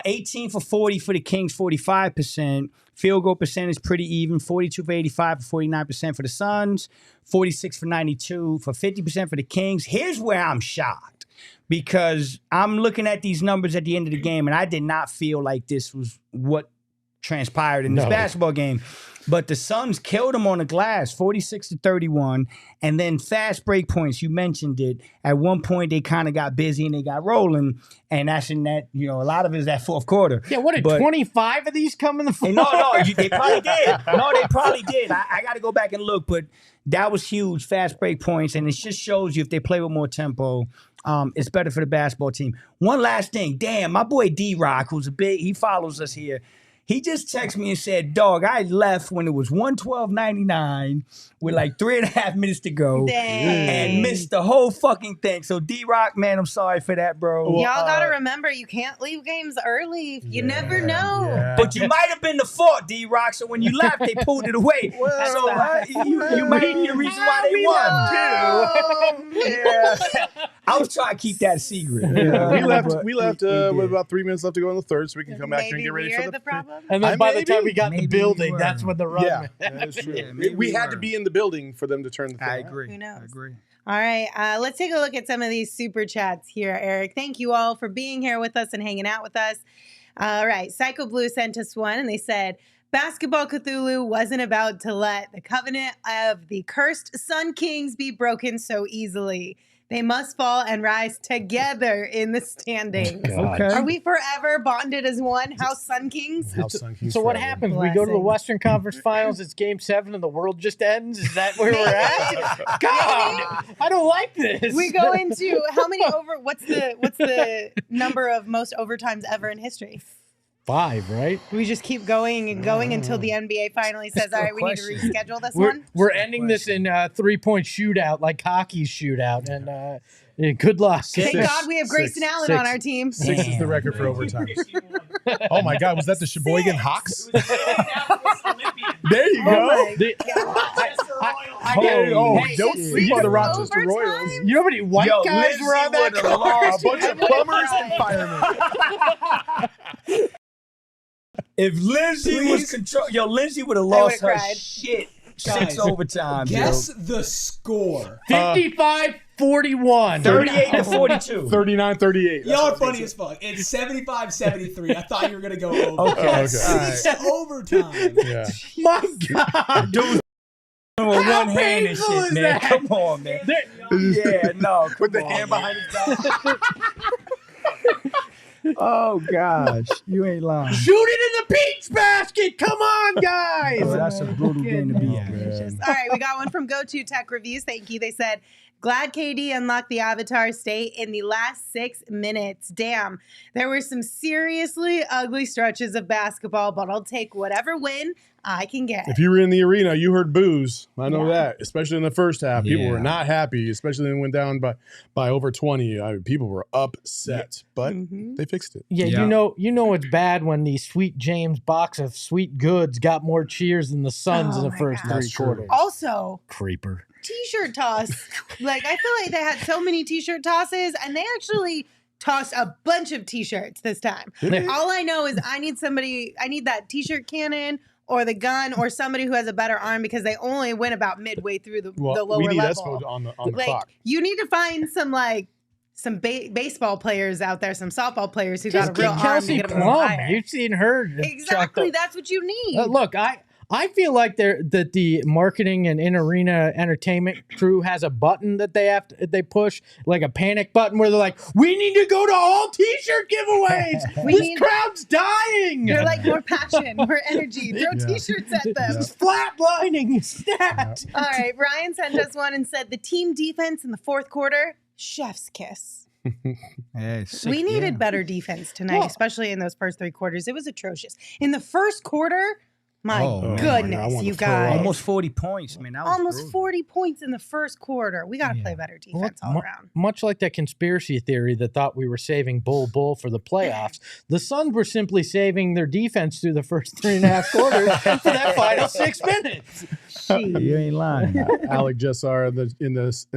18 for 40 for the Kings, 45%. Field goal percentage pretty even. 42 for 85 for 49% for the Suns. 46 for 92 for 50% for the Kings. Here's where I'm shocked. Because I'm looking at these numbers at the end of the game, and I did not feel like this was what transpired in this basketball game. But the Suns killed them on the glass, 46-31. And then fast break points, you mentioned it. At one point, they kind of got busy and they got rolling. And that's in that, a lot of it is that fourth quarter. Yeah, what did 25 of these come in the fourth? No, they probably did. No, they probably did. I got to go back and look, but that was huge, fast break points. And it just shows you if they play with more tempo, it's better for the basketball team. One last thing. Damn, my boy D-Rock, he follows us here. He just texted me and said, dog, I left when it was 112.99 with like 3.5 minutes to go. Dang. And missed the whole fucking thing. So D-Rock, man, I'm sorry for that, bro. Y'all got to remember, you can't leave games early. You never know. Yeah. But you might have been the fault, D-Rock. So when you left, they pulled it away. So you might be the reason why they won, too. Yeah. I was trying to keep that a secret. We left with about 3 minutes left to go in the third, so we can come back here and get ready for the problem. And then by the time we got in the Maybe building, we that's were. when the run. Yeah, that is true. Yeah, maybe we we had were. to be in the building for them to turn the thing. I agree. Who knows? I agree. All right, let's take a look at some of these super chats here, Eric. Thank you all for being here with us and hanging out with us. All right, Psycho Blue sent us one, and they said, Basketball Cthulhu wasn't about to let the covenant of the cursed Sun Kings be broken so easily. They must fall and rise together in the standings. God. Okay. Are we forever bonded as one House Sun Kings? House Sun Kings So what forever. happens? We go to the Blessing. Western Conference Finals. It's Game 7, and the world just ends. Is that where we're at? God, I don't like this. We go into how many over? What's the number of most overtimes ever in history? 5, right? We just keep going and going until the NBA finally says, "All right, we need to question. reschedule this We're, one." we're ending this in 3-point shootout, like hockey's shootout, and yeah, good luck. Thank God we have Grayson Six. Allen on our team. 6 is the record for overtime. Oh my God, was that the Sheboygan Hawks? There you Oh go. my The- Hey, don't Hey, sleep on the it's Rochester overtime? Royals. You know how many white Yo, guys Lindsay were on that would've court? lost. A bunch of plumbers and firemen. If Lindsay was Lindsay would have I lost would've her cried. shit. Guys, 6 overtime. Guess the score. 55-41. 38-42. 39-38. Y'all are funny as fuck. It's 75-73. I thought you were going to go over. Okay. Six overtime. Yeah. My God. Dude, with How one hand and painful shit, is man. that? Come on, man. Yeah, no. With the hand behind his back. Oh gosh, you ain't lying. Shoot it in the peach basket. Come on, guys. Oh, that's a brutal game to be at. All right, we got one from Go To Tech Reviews. Thank you. They said, glad KD unlocked the Avatar state in the last 6 minutes. Damn, there were some seriously ugly stretches of basketball, but I'll take whatever win I can get. If you were in the arena, you heard boos. I know that, especially in the first half. People were Yeah. not happy, especially when it went down by over 20. People were upset, but they fixed it. Yeah, Yeah. you know it's bad when the Sweet James box of sweet goods got more cheers than the Suns Oh in the my first God. 3 That's true. quarters. Also, Creeper. t-shirt toss. Like, I feel like they had so many t-shirt tosses, and they actually tossed a bunch of t-shirts this time. Did they? All I know is I need that t-shirt cannon or the gun or somebody who has a better arm because they only win about midway through the lower we need level. Espo on the Like, clock. you need to find some baseball players out there, some softball players who got a real arm to Kelsey get them Plum. higher. You've seen her. Exactly. That's what you need. Look, I feel like that the marketing and in-arena entertainment crew has a button that they push, like a panic button where they're like, we need to go to all T-shirt giveaways. This crowd's dying. They're like more passion, more energy. Throw T-shirts at them. It's flatlining. Stat. All right. Ryan sent us one and said the team defense in the fourth quarter, chef's kiss. We needed better defense tonight, especially in those first 3 quarters. It was atrocious. In the first quarter, my goodness, you guys. Almost 40 points, man. That was Almost brutal. 40 points in the first quarter. We got to play better defense all around. Much like that conspiracy theory that thought we were saving Bull for the playoffs, the Suns were simply saving their defense through the first 3.5 quarters for that final 6 minutes. You ain't lying. Alec Jessar in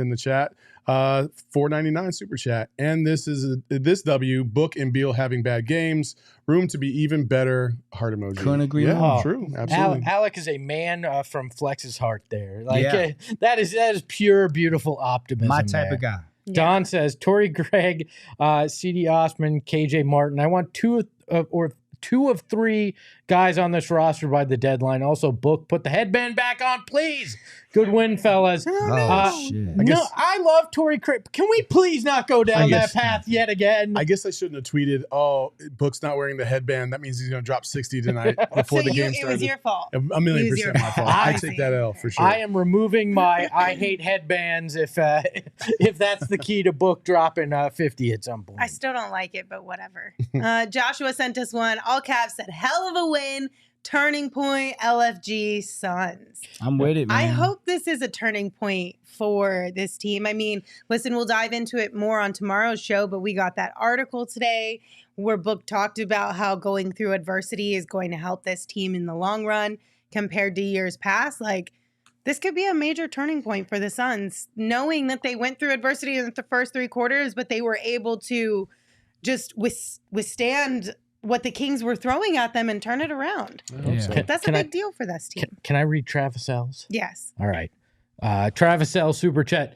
the chat. $4.99 super chat. And this W, Book and Beal having bad games. Room to be even better. Heart emoji. Couldn't agree Yeah, more. true. Absolutely. Alec is a man from Flex's heart there. Like that is pure, beautiful optimism. My type there. of guy. Don says, Torrey Gregg, C.D. Osman, KJ Martin. I want two of 3 guys on this roster by the deadline. Also, Book, put the headband back on, please. Good win, fellas. Shit. I love Torrey Craig. Can we please not go down that path yet again? I guess I shouldn't have tweeted, Book's not wearing the headband. That means he's going to drop 60 tonight before the game started. It was your fault. A million% my fault. I take that L for sure. I am removing my I hate headbands if that's the key to Book dropping 50 at some point. I still don't like it, but whatever. Joshua sent us one. All caps said, hell of a win. Turning point, LFG Suns. I'm with it, man. I hope this is a turning point for this team. I mean, listen, we'll dive into it more on tomorrow's show, but we got that article today where Book talked about how going through adversity is going to help this team in the long run compared to years past. Like, this could be a major turning point for the Suns, knowing that they went through adversity in the first 3 quarters, but they were able to just withstand what the Kings were throwing at them and turn it around. That's a big deal for this team. Can I read Travis L's? Yes. All right. Travis L. Super Chat.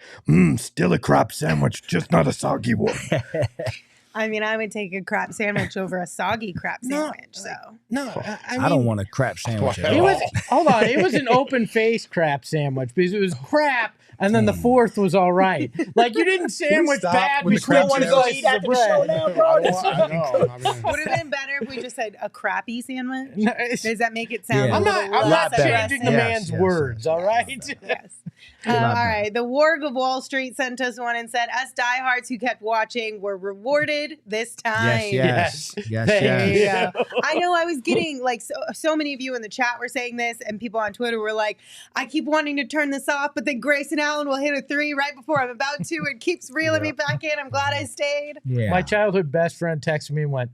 Still a crop sandwich, just not a soggy one. I mean, I would take a crap sandwich over a soggy crap sandwich. I don't want a crap sandwich at all. Hold on. It was an open face crap sandwich because it was crap. And then the fourth was all right. Like, you didn't sandwich bad between 2 slices of bread. Would have been better if we just said a crappy sandwich. No, Does that make it sound? I'm not less changing the man's words. All right. Yes. All right. The Warg of Wall Street sent us one and said, us diehards who kept watching were rewarded this time. Yes. Thank you. I know I was getting like so many of you in the chat were saying this, and people on Twitter were like, I keep wanting to turn this off, but then Grayson Allen will hit a 3 right before I'm about to. It keeps reeling me back in. I'm glad I stayed. Yeah. My childhood best friend texted me and went,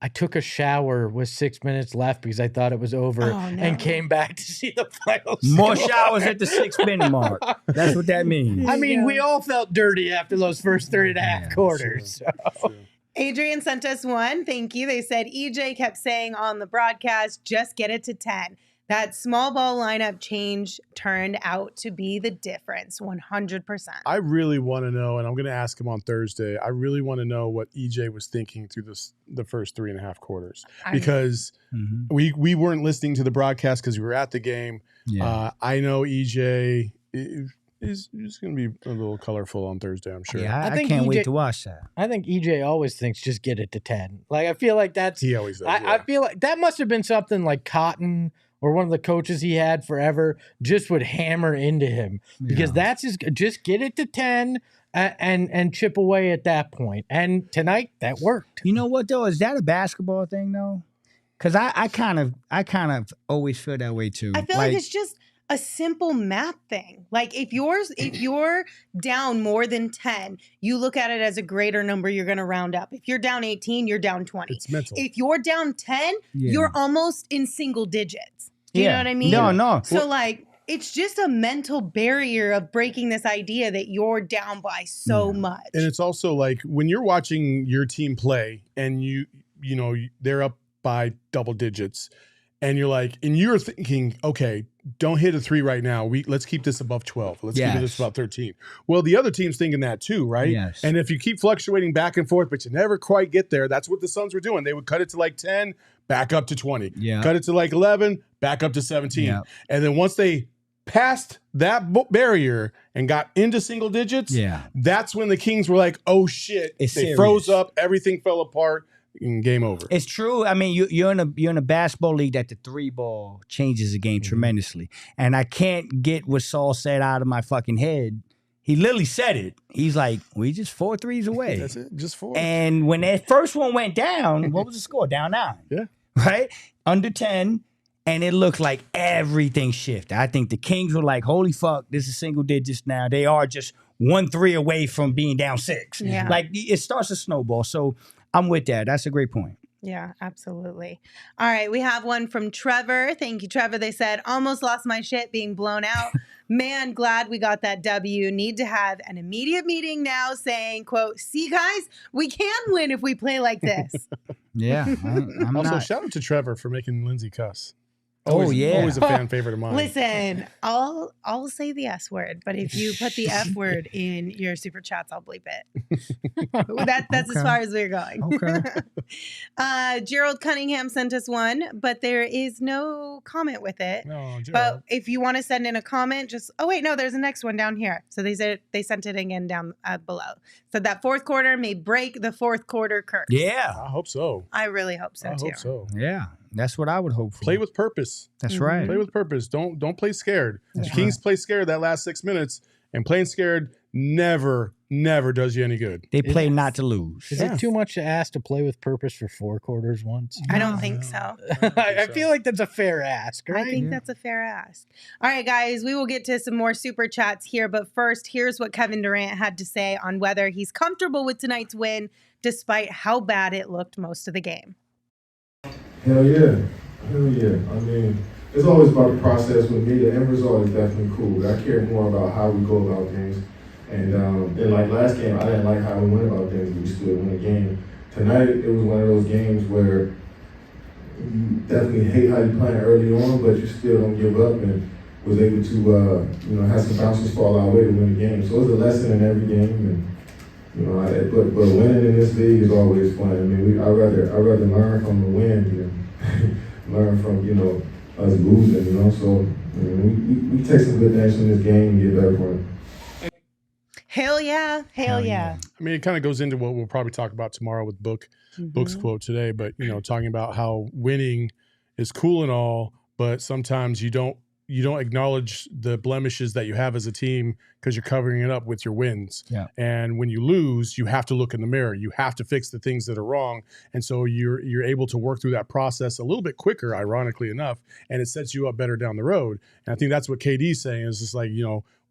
I took a shower with 6 minutes left because I thought it was over and came back to see the final More score. showers at the 6-minute mark. That's what that means. I mean, we all felt dirty after those first 3.5 quarters. So. Adrian sent us one. Thank you. They said EJ kept saying on the broadcast, just get it to 10. That small ball lineup change turned out to be the difference, 100%. I really want to know, and I'm going to ask him on Thursday, I really want to know what EJ was thinking through the first 3.5 quarters. Because we weren't listening to the broadcast because we were at the game. Yeah. I know EJ is going to be a little colorful on Thursday, I'm sure. Yeah, I think can't EJ wait to watch that. I think EJ always thinks just get it to 10. Like, I feel like that's... He always does, I feel like that must have been something like Cotton or one of the coaches he had forever just would hammer into him because that's just get it to 10 and chip away at that point. And tonight that worked. You know what though? Is that a basketball thing though? Because I kind of always feel that way too. I feel like it's just a simple math thing. Like if you're down more than 10, you look at it as a greater number, you're going to round up. If you're down 18, you're down 20. It's mental. If you're down 10, you're almost in single digits. Do you know what I mean? No. So like, it's just a mental barrier of breaking this idea that you're down by so much. And it's also like when you're watching your team play and you know, they're up by double digits and you're thinking, okay, don't hit a 3 right now. Let's keep this above 12. Let's keep this above 13. Well, the other team's thinking that too, right? Yes. And if you keep fluctuating back and forth, but you never quite get there, that's what the Suns were doing. They would cut it to like 10, back up to 20. Yeah. Cut it to like 11, back up to 17. Yeah. And then once they passed that barrier and got into single digits, that's when the Kings were like, oh shit. They froze up, everything fell apart, and game over. It's true. I mean, you're in a basketball league that the 3 ball changes the game tremendously. And I can't get what Saul said out of my fucking head. He literally said it. He's like, we just 4 threes away. That's it, just 4. And when that first one went down, what was the score? Down 9. Yeah. Right? Under 10. And it looked like everything shifted. I think the Kings were like, holy fuck, this is single digits now. They are just 1 3 away from being down 6. Yeah. Like, it starts to snowball. So I'm with that. That's a great point. Yeah, absolutely. All right, we have one from Trevor. Thank you, Trevor. They said, almost lost my shit being blown out. Man, glad we got that W. Need to have an immediate meeting now saying, quote, see, guys, we can win if we play like this. Yeah. I'm also, not. shout out to Trevor for making Lindsay cuss. Always a fan favorite of mine. Listen, I'll say the S word, but if you put the F word in your super chats, I'll bleep it. That's as far as we're going. Okay. Gerald Cunningham sent us one, but there is no comment with it. No, Gerald. But if you want to send in a comment, there's a next one down here. So they sent it again down below. So that fourth quarter may break the fourth quarter curse. Yeah. I hope so. I really hope so too. I hope so. Yeah. That's what I would hope for. Play with purpose. That's right. Play with purpose. Don't play scared. The Kings play scared that last 6 minutes, and playing scared never does you any good. They play not to lose. Is it too much to ask to play with purpose for 4 quarters once? I don't think so. I feel like that's a fair ask, right? I think that's a fair ask. All right, guys, we will get to some more super chats here, but first, here's what Kevin Durant had to say on whether he's comfortable with tonight's win, despite how bad it looked most of the game. Hell yeah. Hell yeah. I mean, it's always about the process with me. The end result is definitely cool. But I care more about how we go about things. And then like last game, I didn't like how we went about things, but we still win a game. Tonight, it was one of those games where you definitely hate how you're playing early on, but you still don't give up and was able to, have some bounces fall our way to win the game. So it was a lesson in every game. And, but winning in this league is always fun. I mean, I'd rather learn from the win than learn from, us losing, So, we take some good things from this game and get better for it. Hell yeah. Hell yeah. I mean, it kind of goes into what we'll probably talk about tomorrow with Book's quote today, but, talking about how winning is cool and all, but sometimes you don't acknowledge the blemishes that you have as a team because you're covering it up with your wins. Yeah. And when you lose, you have to look in the mirror. You have to fix the things that are wrong. And so you're able to work through that process a little bit quicker, ironically enough, and it sets you up better down the road. And I think that's what KD's saying is just like,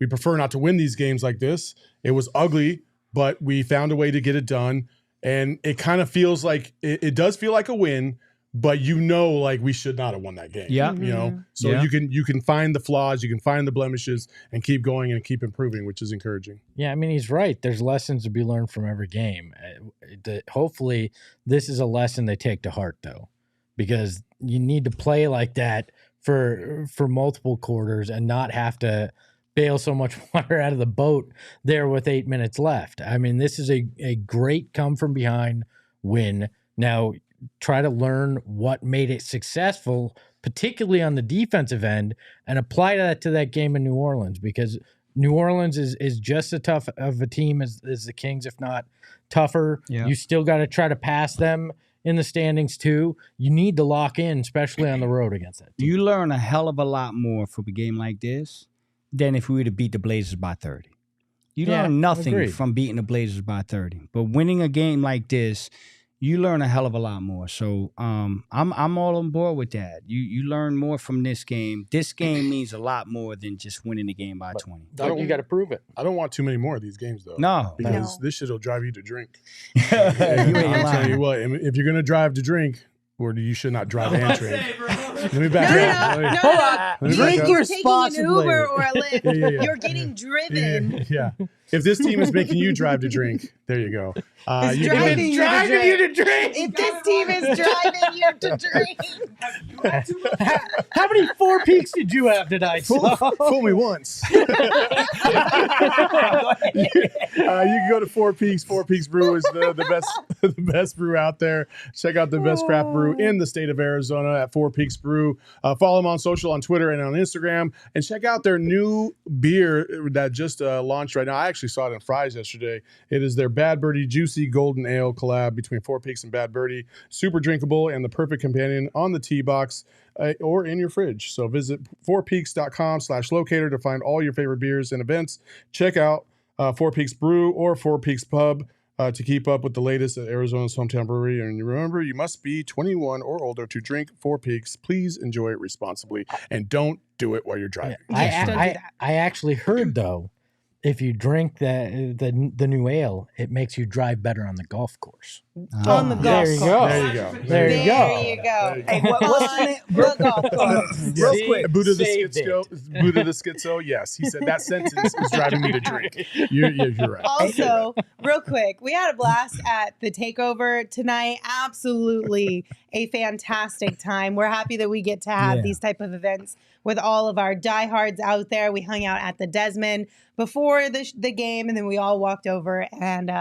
we prefer not to win these games like this. It was ugly, but we found a way to get it done. And it kind of feels like it does feel like a win, but like we should not have won that game. Yeah. So you can find the flaws, you can find the blemishes and keep going and keep improving, which is encouraging. Yeah, I mean, he's right. There's lessons to be learned from every game. Hopefully this is a lesson they take to heart, though, because you need to play like that for multiple quarters and not have to bail so much water out of the boat there with 8 minutes left. I mean, this is a great come from behind win. Now, try to learn what made it successful, particularly on the defensive end, and apply that to that game in New Orleans, because New Orleans is just as tough of a team as the Kings, if not tougher. Yeah. You still got to try to pass them in the standings too. You need to lock in, especially on the road against that team. You learn a hell of a lot more from a game like this than if we were to beat the Blazers by 30. You learn nothing from beating the Blazers by 30. But winning a game like this, you learn a hell of a lot more. So I'm all on board with that. You learn more from this game. This game means a lot more than just winning the game by 20. You got to prove it. I don't want too many more of these games, though. No. Because this shit will drive you to drink. You ain't I'll tell lying. you what, if you're going to drive to drink, or you should not drive and drink. Let me back up. No. Hold on. Let me Drink back You're up. taking an responsibly. Uber or a Lyft. Yeah. You're getting driven. Yeah. If this team is making you drive to drink, there you go. It's You driving can- you Driving you to drink. If this team is driving you to drink, How many 4 Peaks did you have tonight? Fool me once. You can go to Four Peaks. Four Peaks Brew is the best brew out there. Check out the best craft brew in the state of Arizona at Four Peaks Brew. Follow them on social, on Twitter and on Instagram, and check out their new beer that just launched right now. I actually saw it in Fry's yesterday. It is their Bad Birdie Juicy Golden Ale collab between Four Peaks and Bad Birdie. Super drinkable and the perfect companion on the tea box or in your fridge. So visit fourpeaks.com/locator to find all your favorite beers and events. Check out Four Peaks Brew or Four Peaks Pub to keep up with the latest at Arizona's hometown brewery. And remember, you must be 21 or older to drink Four Peaks. Please enjoy it responsibly and don't do it while you're driving. Yes, don't do that. I actually heard, though, if you drink the new ale, it makes you drive better on the golf course. On the golf There you course. go. There you go. There you go. There you go. Hey, what's the name? The golf course. Real See? quick. Buddha the Saved Schizo. Buddha the Schizo. Yes, he said that sentence is driving me to drink. You're right. Also, real quick, we had a blast at the takeover tonight. Absolutely a fantastic time. We're happy that we get to have these type of events with all of our diehards out there. We hung out at the Desmond before the game, and then we all walked over and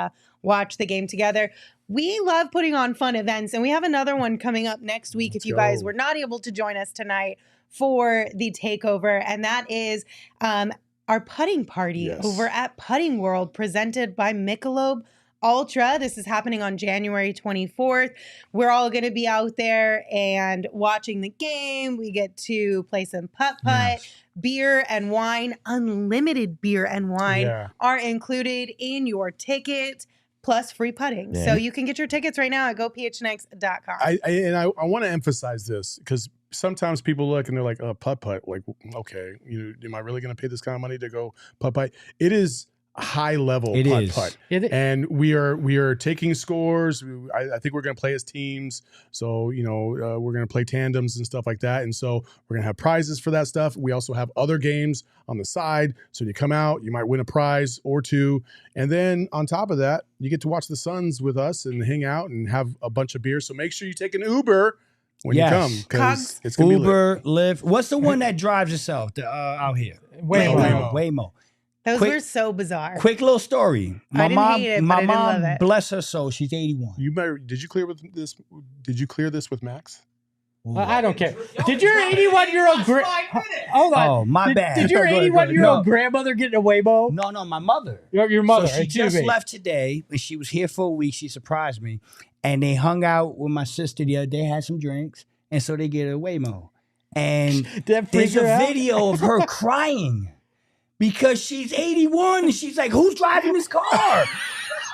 watched the game together. We love putting on fun events, and we have another one coming up next week if you guys were not able to join us tonight for the takeover, and that is our putting party over at Putting World presented by Michelob Ultra. This is happening on January 24th. We're all going to be out there and watching the game. We get to play some putt-putt. Beer and wine, unlimited beer and wine are included in your ticket, plus free putting. So you can get your tickets right now at gophnx.com. I want to emphasize this because sometimes people look and they're like, putt-putt. Like, okay, am I really going to pay this kind of money to go putt-putt? It is high level putt-putt. And we are taking scores. I think we're going to play as teams. So, we're going to play tandems and stuff like that. And so we're going to have prizes for that stuff. We also have other games on the side. So when you come out, you might win a prize or two. And then on top of that, you get to watch the Suns with us and hang out and have a bunch of beer. So make sure you take an Uber when you come, because it's going to be Uber, Lyft. What's the one that drives itself out here? Waymo. Those were so bizarre. Quick little story. I didn't hate it, but I didn't love mom, it. bless her soul, she's 81. Did you clear this with Max? I don't care. Did your 81-year-old hold on? Oh, my bad. Did your 81-year-old grandmother get a Waymo? No, my mother. Your mother. So she just left today, and she was here for a week. She surprised me, and they hung out with my sister the other day, had some drinks, and so they get a Waymo. And there's a video of her crying because she's 81, and she's like, "Who's driving this car?"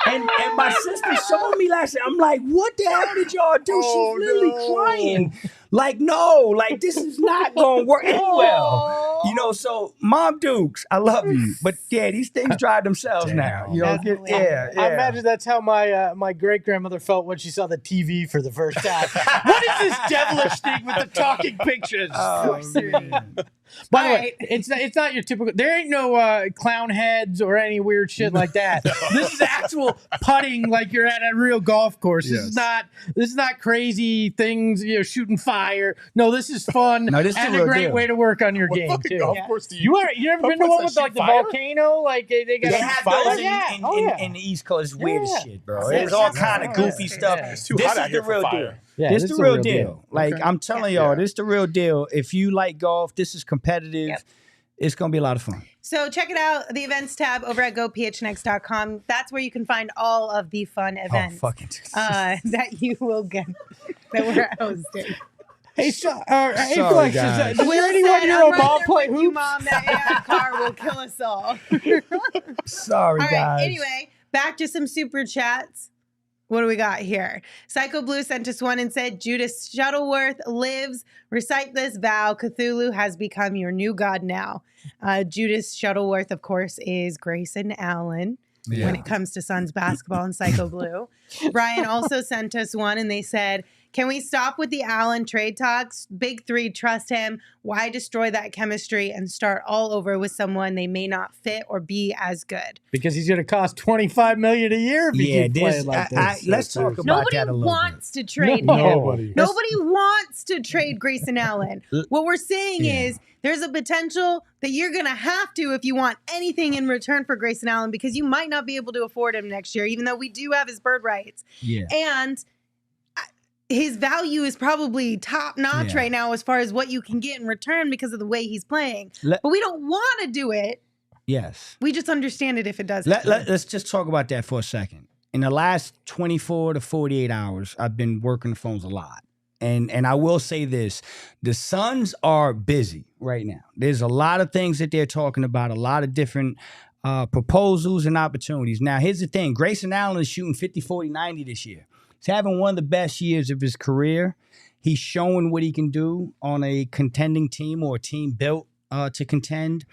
And my sister showed me last night. I'm like, what the hell did y'all do? She's literally crying. Like, no, like this is not gonna work well. So Mom Dukes, I love you. But yeah, these things drive themselves now. I imagine that's how my great grandmother felt when she saw the TV for the first time. What is this devilish thing with the talking pictures? By the way, it's not your typical. There ain't no clown heads or any weird shit like that. This is actual putting, like you're at a real golf course. This is not crazy things. Shooting fire. No, this is fun. No, this is and the real a great deal. way to work on your game too. Golf course do you ever been to one with like the volcano? Like they got They have those in the East Coast. It's weird as shit, bro. There's all kind of goofy stuff. It's too This hot is out here the for real fire. deal. Yeah, this is the real deal. Like I'm telling y'all, this is the real deal. If you like golf, this is competitive. Yep. It's gonna be a lot of fun. So check it out, the events tab over at gophnx.com. That's where you can find all of the fun events that you will get that we're hosting. Hey, hey, Sorry, Flex, guys. is there anyone you're a ball play you, hoops? Mom, that AI car will kill us all. Sorry, All right, guys. anyway, back to some super chats. What do we got here? Psycho Blue sent us one and said, Judas Shuttleworth lives. Recite this vow. Cthulhu has become your new god now. Judas Shuttleworth, of course, is Grayson Allen when it comes to Suns basketball and Psycho Blue. Brian also sent us one and they said, Can we stop with the Allen trade talks? Big three, trust him. Why destroy that chemistry and start all over with someone they may not fit or be as good? Because he's going to cost $25 million a year if he keeps playing like this. Let's talk about Nobody that a little wants to trade him. Nobody. Nobody wants to trade Grayson Allen. What we're saying is there's a potential that you're going to have to if you want anything in return for Grayson Allen, because you might not be able to afford him next year, even though we do have his bird rights. Yeah. And his value is probably top notch right now as far as what you can get in return because of the way he's playing. But we don't want to do it. Yes. We just understand it if it does. Let's just talk about that for a second. In the last 24 to 48 hours, I've been working the phones a lot. And I will say this, the Suns are busy right now. There's a lot of things that they're talking about, a lot of different proposals and opportunities. Now, here's the thing. Grayson Allen is shooting 50, 40, 90 this year. He's having one of the best years of his career. He's showing what he can do on a contending team or a team built to contend.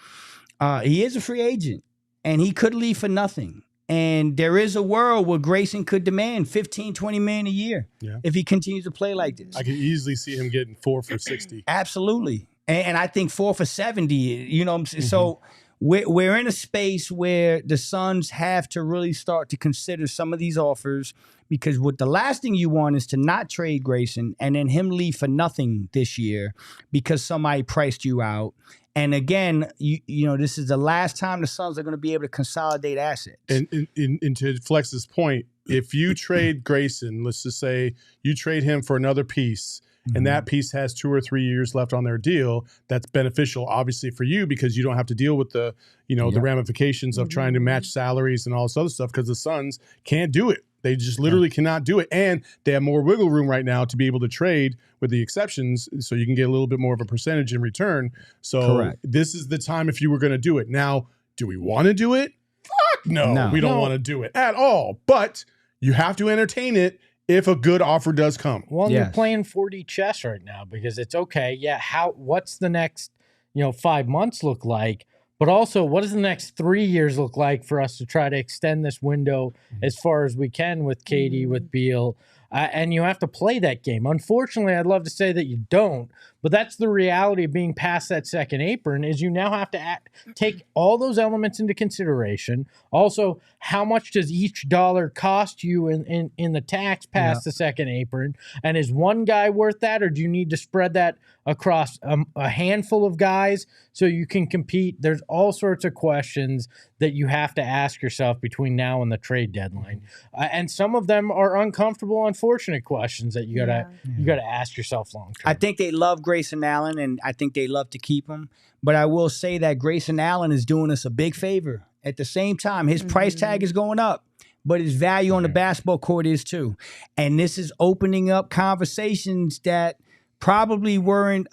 He is a free agent, and he could leave for nothing. And there is a world where Grayson could demand $15, $20 million a year if he continues to play like this. I could easily see him getting 4 for 60. Absolutely. And I think 4 for 70, you know what I'm saying? So we're in a space where the Suns have to really start to consider some of these offers, because what the last thing you want is to not trade Grayson and then him leave for nothing this year because somebody priced you out. And again, you know, this is the last time the Suns are going to be able to consolidate assets. And to Flex's point, if you trade Grayson, let's just say you trade him for another piece, and that piece has 2 or 3 years left on their deal, that's beneficial, obviously, for you, because you don't have to deal with the, you know, the ramifications of trying to match salaries and all this other stuff, because the Suns can't do it. They just literally cannot do it. And they have more wiggle room right now to be able to trade with the exceptions, so you can get a little bit more of a percentage in return. So this is the time if you were going to do it. Now, do we want to do it? Fuck no. We don't want to do it at all. But you have to entertain it if a good offer does come. Well, you're playing 4D chess right now, because it's okay. Yeah, what's the next, 5 months look like? But also, what does the next 3 years look like for us to try to extend this window as far as we can with KD, with Beal? And you have to play that game. Unfortunately, I'd love to say that you don't, but that's the reality of being past that second apron, is you now have to take all those elements into consideration. Also, how much does each dollar cost you in the tax past the second apron? And is one guy worth that, or do you need to spread that across a handful of guys so you can compete? There's all sorts of questions that you have to ask yourself between now and the trade deadline. And some of them are uncomfortable, unfortunate questions that you gotta ask yourself long term. I think they love Grayson Allen, and I think they love to keep him. But I will say that Grayson Allen is doing us a big favor. At the same time, his price tag is going up, but his value on the basketball court is too. And this is opening up conversations that probably weren't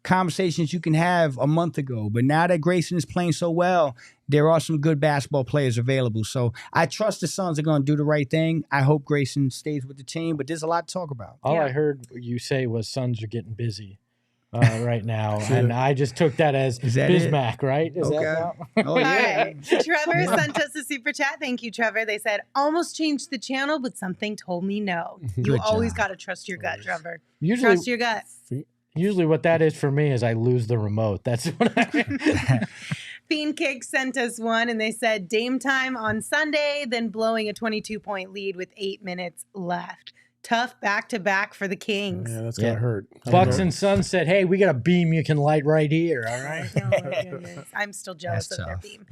conversations you can have a month ago. But now that Grayson is playing so well, there are some good basketball players available. So I trust the Suns are going to do the right thing. I hope Grayson stays with the team, but there's a lot to talk about. All I heard you say was Suns are getting busy right now. And I just took that as Bismack, right? Is that Oh, yeah. Trevor sent us a super chat. Thank you, Trevor. They said, almost changed the channel, but something told me no. You always got to trust your gut, Trevor. Trust your gut. Usually what that is for me is I lose the remote. That's what I Fiend Kick sent us one, and they said Dame time on Sunday, then blowing a 22-point lead with 8 minutes left. Tough back-to-back for the Kings. Yeah, that's going to hurt. Bucks and Suns said, hey, we got a beam you can light right here, all right? Oh, my goodness. I'm still jealous of their beam.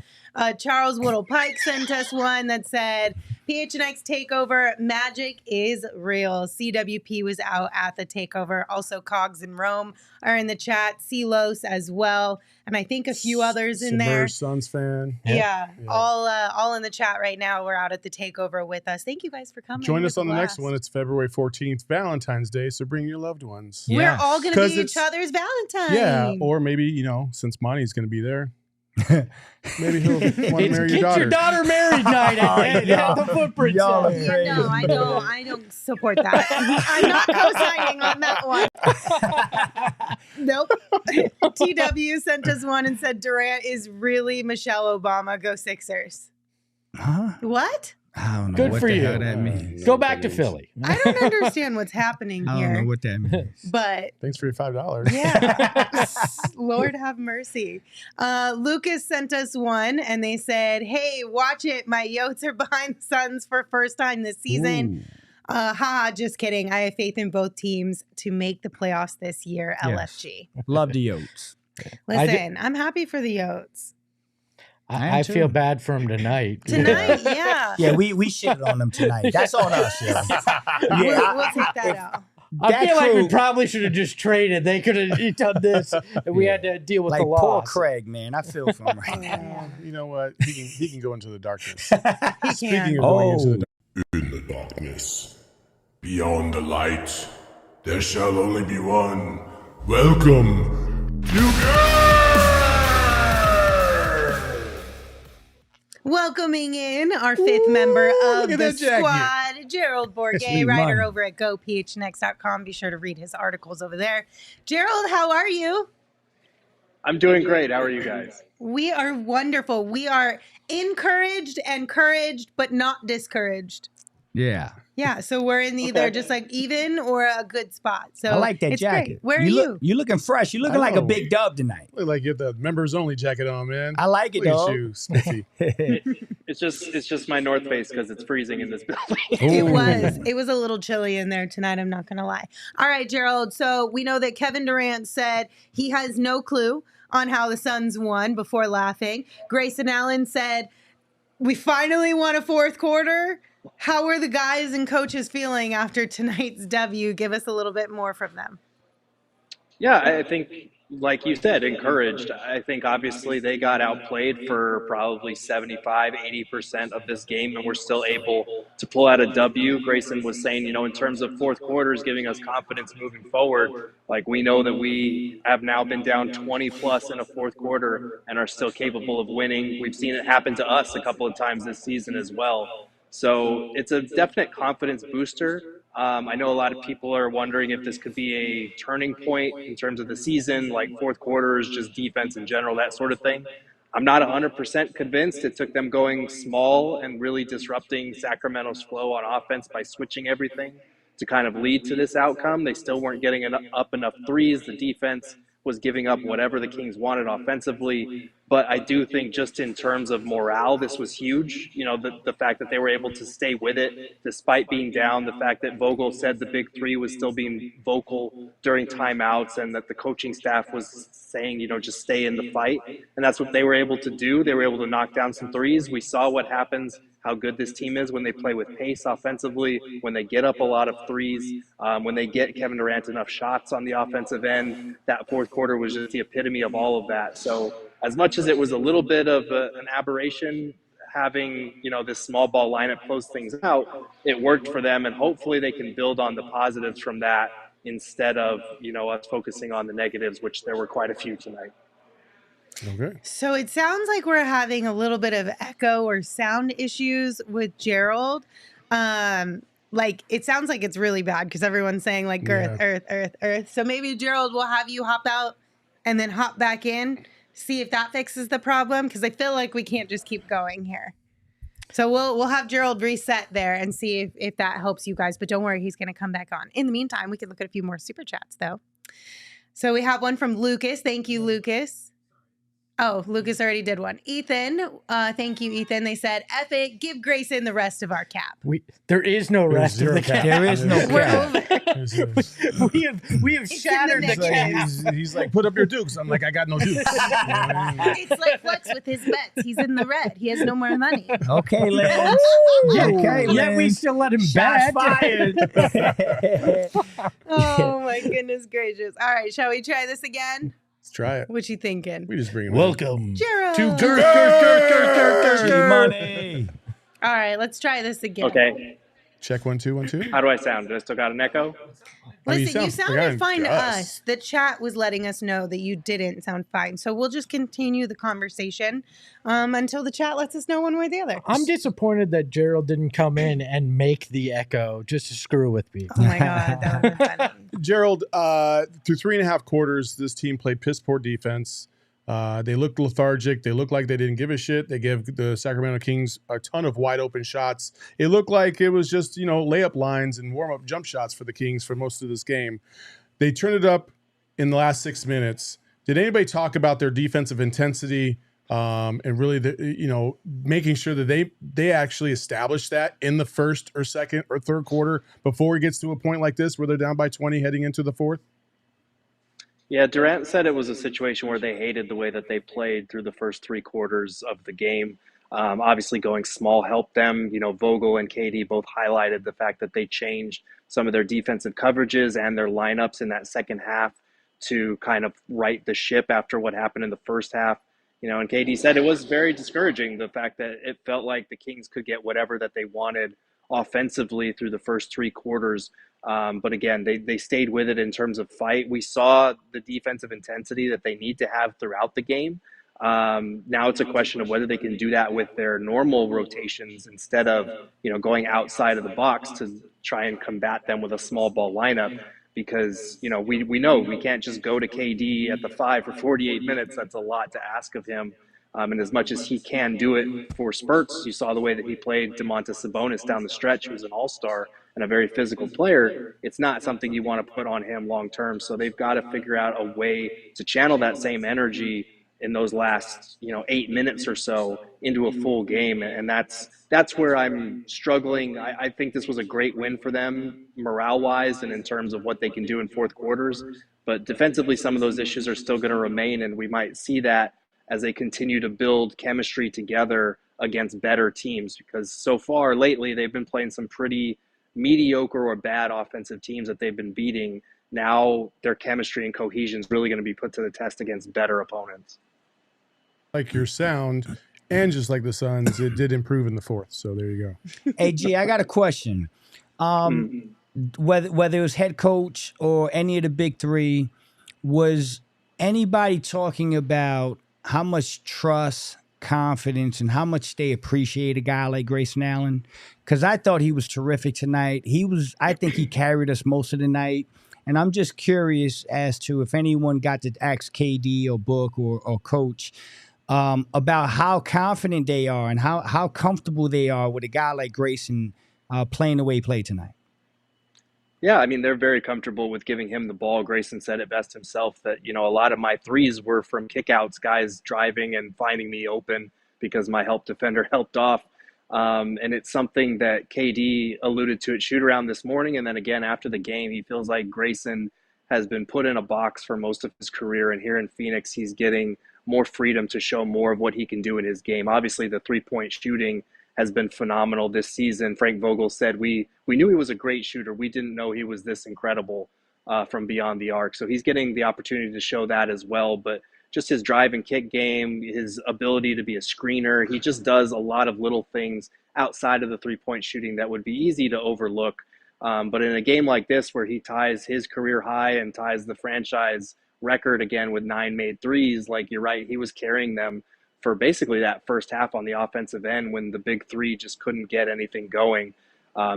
Charles Woodle Pike sent us one that said, PHNX TakeOver, magic is real. CWP was out at the TakeOver. Also, Cogs and Rome are in the chat. Celos as well. And I think a few others in there. Suns fan. Yeah. All in the chat right now. We're out at the TakeOver with us. Thank you guys for coming. Join us on the next one. It's February 14th, Valentine's Day, so bring your loved ones. We're all going to be each other's Valentine. Yeah, or maybe, since Monty's going to be there, maybe he'll want to marry your daughter. Get your daughter married night at the Footprint Center. Yeah, no, I don't support that. I'm not co-signing on that one. Nope. TW sent us one and said Durant is really Michelle Obama. Go Sixers. Huh? What? I don't know Good what for the you. hell that means. Go back to Philly. I don't understand what's happening I here. don't know what that means. But Thanks for your $5. yeah, Lord have mercy. Lucas sent us one, and they said, "Hey, watch it. My Yotes are behind the Suns for first time this season." Just kidding. I have faith in both teams to make the playoffs this year. LFG. Love the Yotes. Listen, I'm happy for the Yotes. I feel bad for him tonight. Tonight, yeah. Yeah, we shitted on them tonight. That's on us, yo. We'll take that out. I feel like we probably should have just traded. They could have done this, and we had to deal with like the loss. Poor Craig, man. I feel for him right now. You know what? He can go into the darkness. He Speaking can. of going into the In the darkness, beyond the light, there shall only be one. Welcome to Welcoming in our fifth member of look at the that jacket. squad, Gerald Bourguet, Sweet writer money. over at GoPHNX.com. Be sure to read his articles over there. Gerald, how are you? I'm doing great. How are you guys? We are wonderful. We are encouraged and encouraged, but not discouraged. Yeah. Yeah, so we're in either just like even or a good spot. So I like that it's jacket. great. Where are you? You looking fresh. You looking like a know. big dub tonight. look like you have the members only jacket on, man. I like it, Look dog. at you, Smithy. It's just my North Face because it's freezing in this building. It was a little chilly in there tonight, I'm not gonna lie. All right, Gerald. So we know that Kevin Durant said he has no clue on how the Suns won before laughing. Grayson Allen said, "We finally won a fourth quarter." How are the guys and coaches feeling after tonight's W? Give us a little bit more from them. Yeah, I think, like you said, encouraged. I think obviously they got outplayed for probably 75, 80% of this game, and we're still able to pull out a W. Grayson was saying, in terms of fourth quarters, giving us confidence moving forward. Like, we know that we have now been down 20 plus in a fourth quarter and are still capable of winning. We've seen it happen to us a couple of times this season as well. So it's a definite confidence booster. I know a lot of people are wondering if this could be a turning point in terms of the season, like fourth quarters, just defense in general, that sort of thing. I'm not 100% convinced. It took them going small and really disrupting Sacramento's flow on offense by switching everything to kind of lead to this outcome. They still weren't getting up enough threes. The defense was giving up whatever the Kings wanted offensively. But I do think just in terms of morale, this was huge. The fact that they were able to stay with it despite being down, the fact that Vogel said the big three was still being vocal during timeouts, and that the coaching staff was saying, just stay in the fight. And that's what they were able to do. They were able to knock down some threes. We saw what happens, how good this team is when they play with pace offensively, when they get up a lot of threes, when they get Kevin Durant enough shots on the offensive end. That fourth quarter was just the epitome of all of that. So as much as it was a little bit of an aberration, having, this small ball lineup close things out, it worked for them, and hopefully they can build on the positives from that instead of, us focusing on the negatives, which there were quite a few tonight. Okay. So it sounds like we're having a little bit of echo or sound issues with Gerald. It sounds like it's really bad because everyone's saying like earth. So maybe Gerald will have you hop out and then hop back in, see if that fixes the problem, because I feel like we can't just keep going here. So we'll have Gerald reset there and see if that helps you guys. But don't worry, he's going to come back on. In the meantime, we can look at a few more super chats though. So we have one from Lucas. Thank you, Lucas. Oh, Lucas already did one. Ethan, thank you, Ethan. They said, F it, give Grayson the rest of our cap. There is no rest of zero the cap. cap. There is no We're cap. over. we have shattered the It's in the cap. He's like, put up your dukes. I'm like, I got no dukes. You know what I mean? It's like Flex with his bets. He's in the red. He has no more money. Okay, Lance. Okay, Yet we Lance. still let him Shots bet. fired. Oh, my goodness gracious. All right, shall we try this again? Let's try it. What you thinking? We just bring him Welcome Gerald. to Girth. Money. All right, let's try this again. Okay. Check 1 2 1 2. How do I sound? Do I still got an echo? I mean, Listen, you sound sounded fine fine to to us. us. The chat was letting us know that you didn't sound fine. So we'll just continue the conversation until the chat lets us know one way or the other. I'm disappointed that Gerald didn't come in and make the echo just to screw with me. Oh, my God. That would have been funny. Gerald, through 3.5 quarters, this team played piss poor defense. They looked lethargic. They looked like they didn't give a shit. They gave the Sacramento Kings a ton of wide open shots. It looked like it was just, layup lines and warm up jump shots for the Kings for most of this game. They turned it up in the last 6 minutes. Did anybody talk about their defensive intensity and really, making sure that they actually establish that in the first or second or third quarter before it gets to a point like this where they're down by 20 heading into the fourth? Yeah, Durant said it was a situation where they hated the way that they played through the first 3 quarters of the game. Obviously, going small helped them. Vogel and KD both highlighted the fact that they changed some of their defensive coverages and their lineups in that second half to kind of right the ship after what happened in the first half. And KD said it was very discouraging, the fact that it felt like the Kings could get whatever that they wanted offensively through the first 3 quarters. But again, they stayed with it in terms of fight. We saw the defensive intensity that they need to have throughout the game. Now it's a question of whether they can do that with their normal rotations instead of, going outside of the box to try and combat them with a small ball lineup. Because, we know we can't just go to KD at the 5 for 48 minutes. That's a lot to ask of him. And as much as he can do it for spurts, you saw the way that he played Domantas Sabonis down the stretch, who's an all-star and a very physical player. It's not something you want to put on him long term. So they've got to figure out a way to channel that same energy in those last 8 minutes or so into a full game. And that's where I'm struggling. I think this was a great win for them morale-wise and in terms of what they can do in fourth quarters. But defensively, some of those issues are still going to remain, and we might see that as they continue to build chemistry together against better teams. Because so far lately, they've been playing some pretty mediocre or bad offensive teams that they've been beating. Now their chemistry and cohesion is really going to be put to the test against better opponents. Like your sound, and just like the Suns, it did improve in the fourth. So there you go. Hey, G, I got a question. Whether it was head coach or any of the big three, was anybody talking about how much trust, confidence, and how much they appreciate a guy like Grayson Allen? Because I thought he was terrific tonight. I think he carried us most of the night. And I'm just curious as to if anyone got to ask KD or Book or Coach about how confident they are and how comfortable they are with a guy like Grayson playing the way he played tonight. Yeah, I mean, they're very comfortable with giving him the ball. Grayson said it best himself that, a lot of my threes were from kickouts, guys driving and finding me open because my help defender helped off. And it's something that KD alluded to at shoot-around this morning. And then again, after the game, he feels like Grayson has been put in a box for most of his career. And here in Phoenix, he's getting more freedom to show more of what he can do in his game. Obviously, the three-point shooting has been phenomenal this season. Frank Vogel said, we knew he was a great shooter. We didn't know he was this incredible from beyond the arc. So he's getting the opportunity to show that as well. But just his drive and kick game, his ability to be a screener, he just does a lot of little things outside of the three-point shooting that would be easy to overlook. But in a game like this where he ties his career high and ties the franchise record again with 9 made threes, like you're right, he was carrying them for basically that first half on the offensive end when the big three just couldn't get anything going.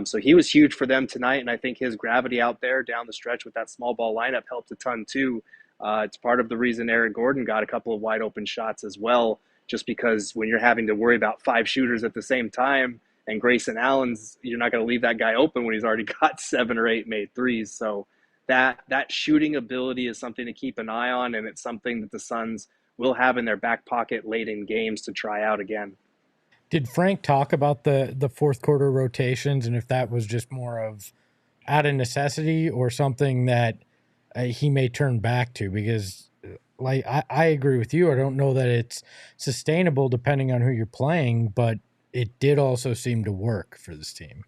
So he was huge for them tonight, and I think his gravity out there down the stretch with that small ball lineup helped a ton too. It's part of the reason Aaron Gordon got a couple of wide open shots as well, just because when you're having to worry about 5 shooters at the same time, and Grayson Allen's, you're not going to leave that guy open when he's already got 7 or 8 made threes. So that shooting ability is something to keep an eye on, and it's something that the Suns will have in their back pocket late in games to try out again. Did Frank talk about the fourth quarter rotations and if that was just more of out of necessity or something that he may turn back to? Because like I agree with you. I don't know that it's sustainable depending on who you're playing, but it did also seem to work for this team.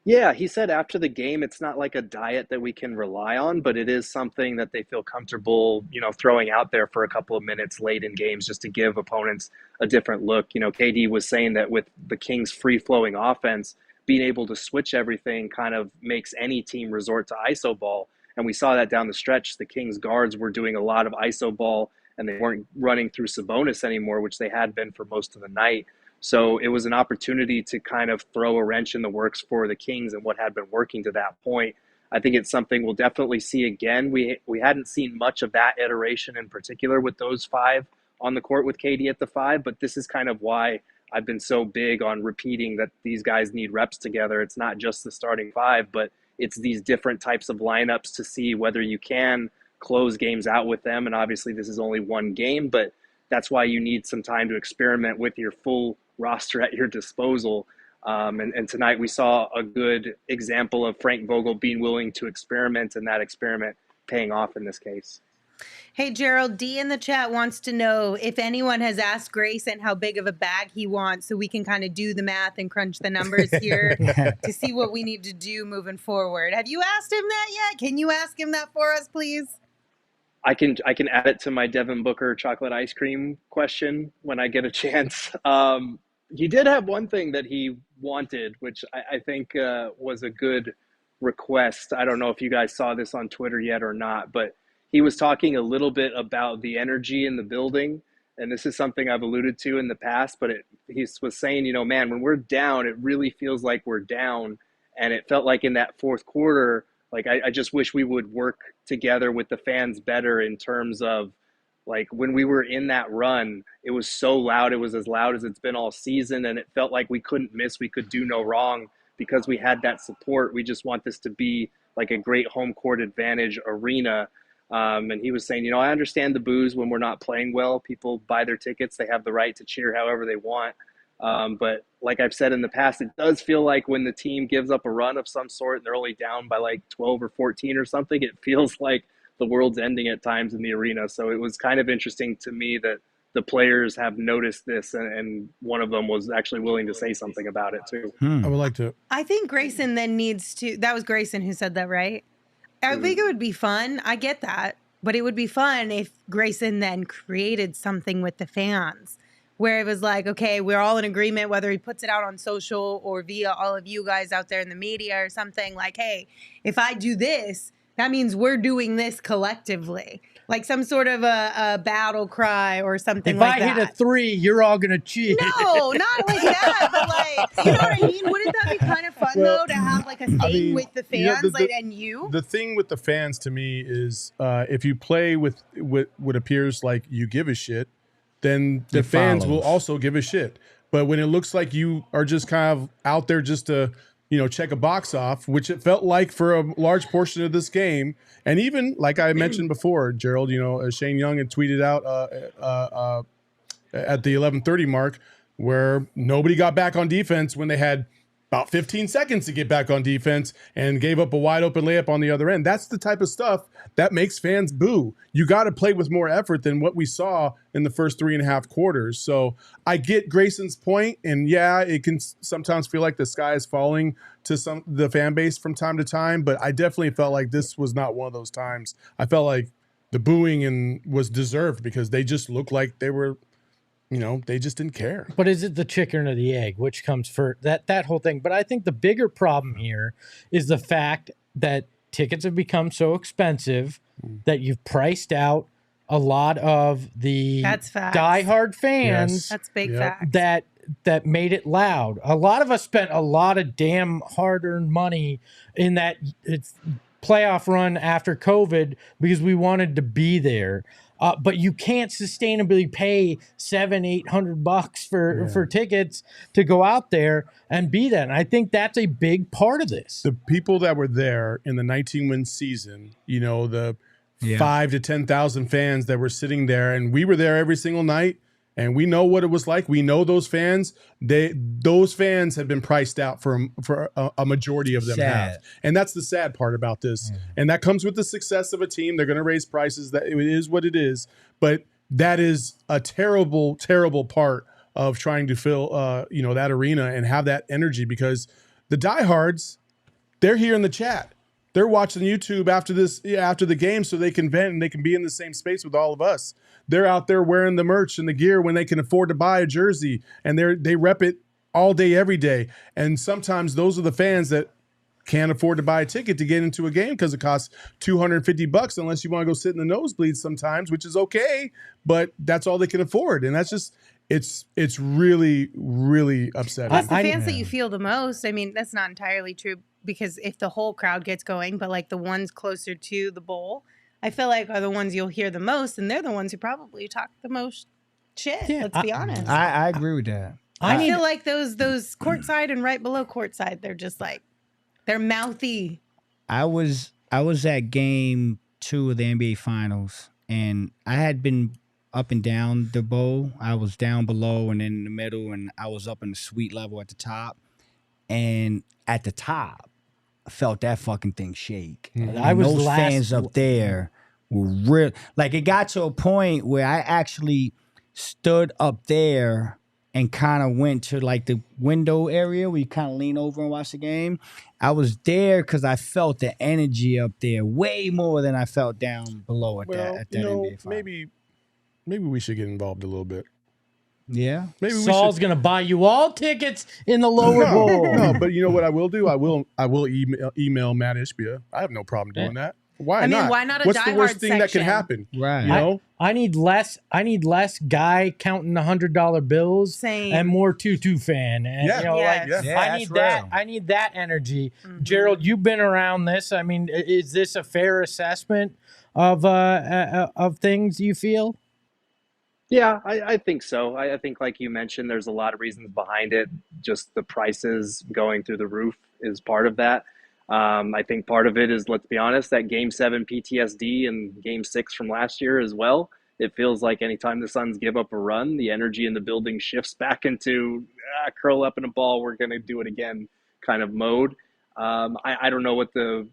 Yeah, he said after the game, it's not like a diet that we can rely on, but it is something that they feel comfortable, throwing out there for a couple of minutes late in games just to give opponents a different look. KD was saying that with the Kings' free-flowing offense, being able to switch everything kind of makes any team resort to iso ball. And we saw that down the stretch. The Kings guards were doing a lot of iso ball, and they weren't running through Sabonis anymore, which they had been for most of the night. So it was an opportunity to kind of throw a wrench in the works for the Kings and what had been working to that point. I think it's something we'll definitely see again. We hadn't seen much of that iteration in particular with those 5 on the court with KD at the 5, but this is kind of why I've been so big on repeating that these guys need reps together. It's not just the starting 5, but it's these different types of lineups to see whether you can close games out with them. And obviously this is only one game, but that's why you need some time to experiment with your full roster at your disposal. And tonight we saw a good example of Frank Vogel being willing to experiment, and that experiment paying off in this case. Hey, Gerald, D in the chat wants to know if anyone has asked Grayson how big of a bag he wants so we can kind of do the math and crunch the numbers here to see what we need to do moving forward. Have you asked him that yet? Can you ask him that for us, please? I can add it to my Devin Booker chocolate ice cream question when I get a chance. He did have one thing that he wanted, which I think was a good request. I don't know if you guys saw this on Twitter yet or not, but he was talking a little bit about the energy in the building. And this is something I've alluded to in the past, but he was saying, you know, man, when we're down, it really feels like we're down. And it felt like in that fourth quarter, like I just wish we would work together with the fans better in terms of, like, when we were in that run, it was so loud. It was as loud as it's been all season. And it felt like we couldn't miss. We could do no wrong because we had that support. We just want this to be like a great home court advantage arena. And he was saying, you know, I understand the boos when we're not playing well. People buy their tickets. They have the right to cheer however they want. But like I've said in the past, it does feel like when the team gives up a run of some sort and they're only down by like 12 or 14 or something, it feels like the world's ending at times in the arena. So it was kind of interesting to me that the players have noticed this, and one of them was actually willing to say something about it too. I would like to. I think Grayson then needs to, that was Grayson who said that, right? I think it would be fun. I get that. But it would be fun if Grayson then created something with the fans where it was like, okay, we're all in agreement, whether he puts it out on social or via all of you guys out there in the media or something like, hey, if I do this, that means we're doing this collectively. Like some sort of a battle cry or something like that. If I hit a 3, you're all going to cheer. No, not like that. But like, you know what I mean? Wouldn't that be kind of fun, though, to have like a thing with the fans and you? The thing with the fans to me is if you play with what appears like you give a shit, then the fans will also give a shit. But when it looks like you are just kind of out there just to, you know, check a box off, which it felt like for a large portion of this game. And even, like I mentioned before, Gerald, you know, Shane Young had tweeted out at the 11:30 mark where nobody got back on defense when they had about 15 seconds to get back on defense and gave up a wide open layup on the other end. That's the type of stuff that makes fans boo. You got to play with more effort than what we saw in the first 3.5 quarters. So I get Grayson's point, and yeah, it can sometimes feel like the sky is falling to the fan base from time to time, but I definitely felt like this was not one of those times. I felt like the booing was deserved because they just looked like they were, you know, they just didn't care. But is it the chicken or the egg? Which comes first? That whole thing. But I think the bigger problem here is the fact that tickets have become so expensive that you've priced out a lot of the diehard fans. Yes. That's big fact. That made it loud. A lot of us spent a lot of damn hard-earned money in that playoff run after COVID because we wanted to be there. But you can't sustainably pay $700-800 for tickets to go out there and be that. And I think that's a big part of this. The people that were there in the 19-win season, you know, the 5,000 to 10,000 fans that were sitting there, and we were there every single night, and we know what it was like. We know those fans. Those fans have been priced out for a majority of them have. And that's the sad part about this. And that comes with the success of a team. They're going to raise prices. That it is what it is. But that is a terrible, terrible part of trying to fill you know, that arena and have that energy, because the diehards, they're here in the chat. They're watching YouTube after the game so they can vent and they can be in the same space with all of us. They're out there wearing the merch and the gear when they can afford to buy a jersey, and they rep it all day, every day. And sometimes those are the fans that can't afford to buy a ticket to get into a game because it costs $250 unless you want to go sit in the nosebleeds sometimes, which is okay, but that's all they can afford. And that's just, it's really, really upsetting. Plus the fans that you feel the most. I mean, that's not entirely true. because if the whole crowd gets going, but like the ones closer to the bowl, I feel like are the ones you'll hear the most, and they're the ones who probably talk the most shit. Yeah, let's be honest. I agree with that. I feel like those courtside and right below courtside, they're just like they're mouthy. I was at game 2 of the NBA Finals, and I had been up and down the bowl. I was down below and then in the middle, and I was up in the suite level at the top. And at the top, I felt that fucking thing shake. Mm-hmm. And I was those last- fans up there were real. Like, it got to a point where I actually stood up there and kind of went to like the window area where you kind of lean over and watch the game. I was there because I felt the energy up there way more than I felt down below at that NBA Finals. Maybe we should get involved a little bit. Yeah. Maybe Saul's gonna buy you all tickets in the lower bowl. No, but you know what I will do? I will email Matt Ishbia. I have no problem doing that. Why not? Why not a What's the worst diehard thing that section? can happen? Right. You know? I need less guy counting $100 bills Same. and more Tutu fan. And, Yeah. you know, Yes. like Yeah, I that's need that. real. I need that energy. Mm-hmm. Gerald, you've been around this. I mean, is this a fair assessment of things you feel? Yeah, I think so. I think, like you mentioned, there's a lot of reasons behind it. Just the prices going through the roof is part of that. I think part of it is, let's be honest, that Game 7 PTSD and Game 6 from last year as well. It feels like anytime the Suns give up a run, the energy in the building shifts back into curl up in a ball, we're going to do it again kind of mode. I don't know what the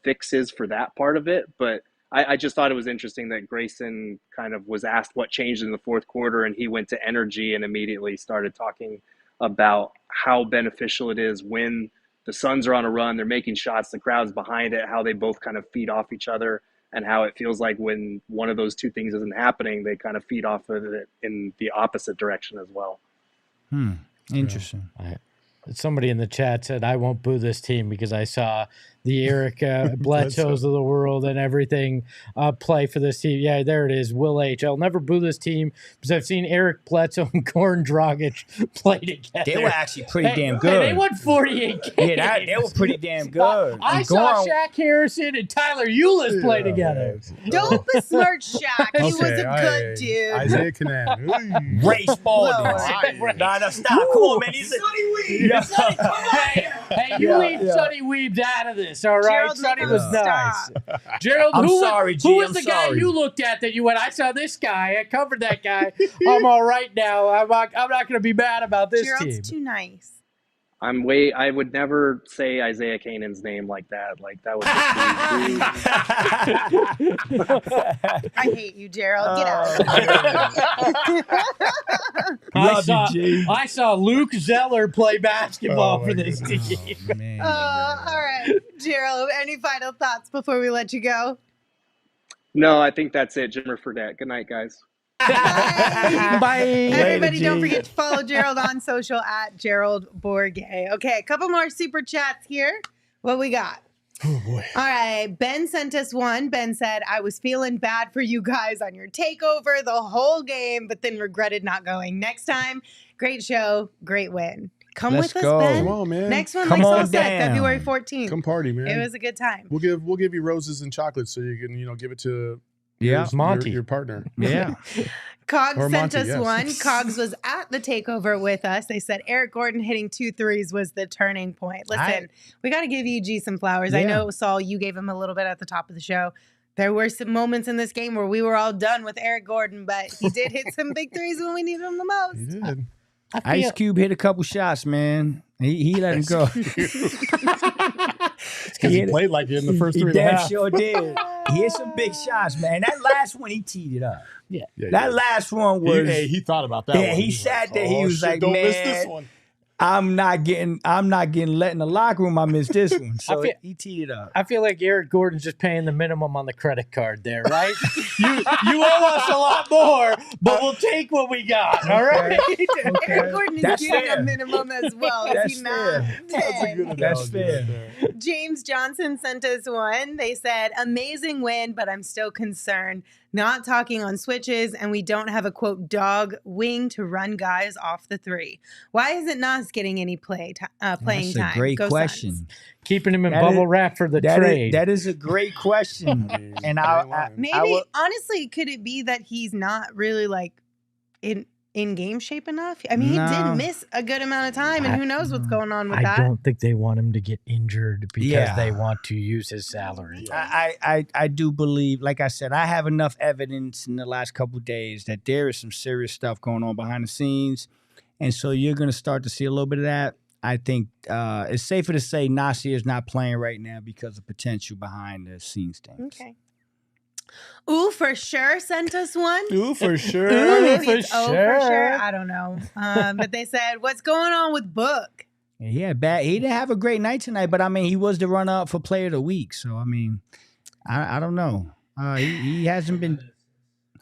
fix is for that part of it, but I just thought it was interesting that Grayson kind of was asked what changed in the fourth quarter, and he went to energy and immediately started talking about how beneficial it is when the Suns are on a run, they're making shots, the crowd's behind it, how they both kind of feed off each other, and how it feels like when one of those two things isn't happening, they kind of feed off of it in the opposite direction as well. Interesting. Somebody in the chat said, I won't boo this team because I saw the Eric Bledsoes of the world and everything play for this team. Yeah, there it is. Will H. I'll never boo this team because I've seen Eric Bledsoe and Goran Dragic play together. They were actually pretty damn Hey, good. they won 48 games. Yeah, they were pretty damn good. I And saw Goran- Shaq Harrison and Tyler Eulis play together. Don't besmirch Shaq. He was a good dude. Isaiah Canaan. Ray Spalding. Lower. Nah, stop. Come on, man. He's a Sonny Weed. Hey, you leave Sonny Weebs out of this, all right? Gerald, Sonny make was him nice. stop. Gerald, I'm who, sorry, G, who was I'm the guy sorry. you looked at that you went, I saw this guy, I covered that guy, I'm all right now, I'm not going to be mad about this Gerald's team. too nice. I would never say Isaiah Canaan's name like that. Like, that would just be I hate you, Gerald. Get out. I saw Luke Zeller play basketball Oh, for my this God. team. man. All right, Gerald. Any final thoughts before we let you go? No, I think that's it. Jimmer Fredette. Good night, guys. Bye. Everybody, don't G. forget to follow Gerald on social at Gerald Bourguet. Okay, a couple more super chats here. What we got? Oh, boy. All right, Ben sent us one. Ben said, I was feeling bad for you guys on your takeover the whole game, but then regretted not going. Next time, great show, great win. Come Let's with go. us, Ben. Come on, man. Next one, Come like Saul on said, down. February 14th. Come party, man. It was a good time. We'll give you roses and chocolates so you can give it to Yeah. Monty. your partner. Yeah. Cogs Or sent Monty, us yes. one. Cogs was at the takeover with us. They said Eric Gordon hitting 2 threes was the turning point. Listen, we got to give EG some flowers. I Yeah. know, Saul, you gave him a little bit at the top of the show. There were some moments in this game where we were all done with Eric Gordon, but he did hit some big threes when we needed him the most. He did. Ice Cube hit a couple shots, man. He let him go. Because he played like it in the first He 3.5. damn sure did. He hit some big shots, man. That last one, he teed it up. Yeah. That last one was. He thought about that Yeah, one. he He's sat there, oh, he was shit, like, don't miss man, this one. I'm not getting let in the locker room. I missed this one. So feel- he teed it up. I feel like Eric Gordon's just paying the minimum on the credit card there, right? you owe us a lot more, but we'll take what we got, all right? Eric Gordon is That's getting fair. a minimum as well. Is That's he not? fair. That's a good That's analogy right fair. there. James Johnson sent us one. They said, amazing win, but I'm still concerned not talking on switches, and we don't have a, quote, dog wing to run guys off the three. Why isn't Nas getting any playing time? That's a great Go question. Suns. Keeping him in bubble wrap for the trade. That is a great question. And maybe, honestly, could it be that he's not really like in game shape enough? I mean, he did miss a good amount of time, and who knows what's going on with that. I don't think they want him to get injured because they want to use his salary. I do believe, like I said, I have enough evidence in the last couple of days that there is some serious stuff going on behind the scenes, and so you're going to start to see a little bit of that. I think it's safer to say Nasir is not playing right now because of potential behind the scenes things. Okay. Ooh, for sure sent us one. Ooh, for sure. Or maybe it's for sure. I don't know. But they said, what's going on with Book? Yeah, he didn't have a great night tonight, but I mean, he was the runner-up for Player of the Week. So I mean, I don't know. He hasn't been,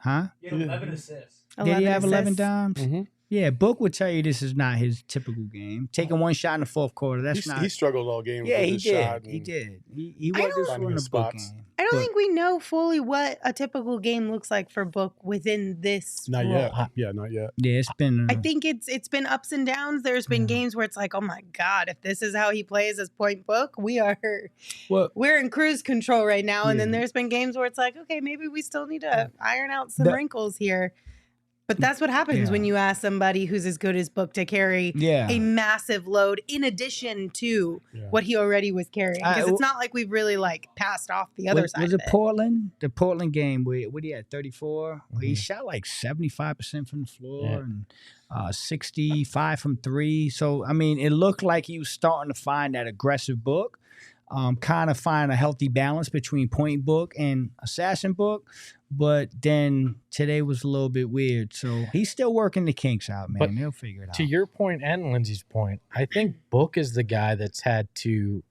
huh? He had 11 assists. Did he have 11 dimes? Mm-hmm. Yeah, Book would tell you this is not his typical game. Taking one shot in the fourth quarter, He struggled all game. Yeah, with he his did. shot He did. He I wasn't don't- in the Book game. I don't think we know fully what a typical game looks like for Book within this Not role. yet. Yeah, not yet. Yeah, it's been. I think it's been ups and downs. There's been games where it's like, oh my God, if this is how he plays as point Book, we're in cruise control right now. And then there's been games where it's like, okay, maybe we still need to iron out some wrinkles here. But that's what happens when you ask somebody who's as good as Book to carry a massive load in addition to what he already was carrying. Because it's not like we've really like passed off the other side. Was of it Portland? The Portland game where what he had 34. He shot like 75% from the floor and 65 from three. So I mean, it looked like he was starting to find that aggressive Book. Kind of find a healthy balance between point Book and assassin Book. But then today was a little bit weird. So he's still working the kinks out, man. But He'll figure it out. To your point and Lindsay's point, I think Book is the guy that's had to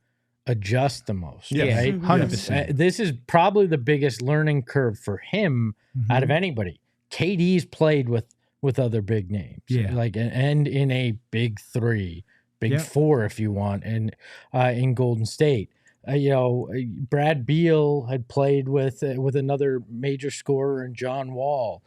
adjust the most. Yes. Right? 100%. This is probably the biggest learning curve for him out of anybody. KD's played with other big names. Yeah. Like and in a big three, big four if you want, and in Golden State. Brad Beal had played with another major scorer in John Wall.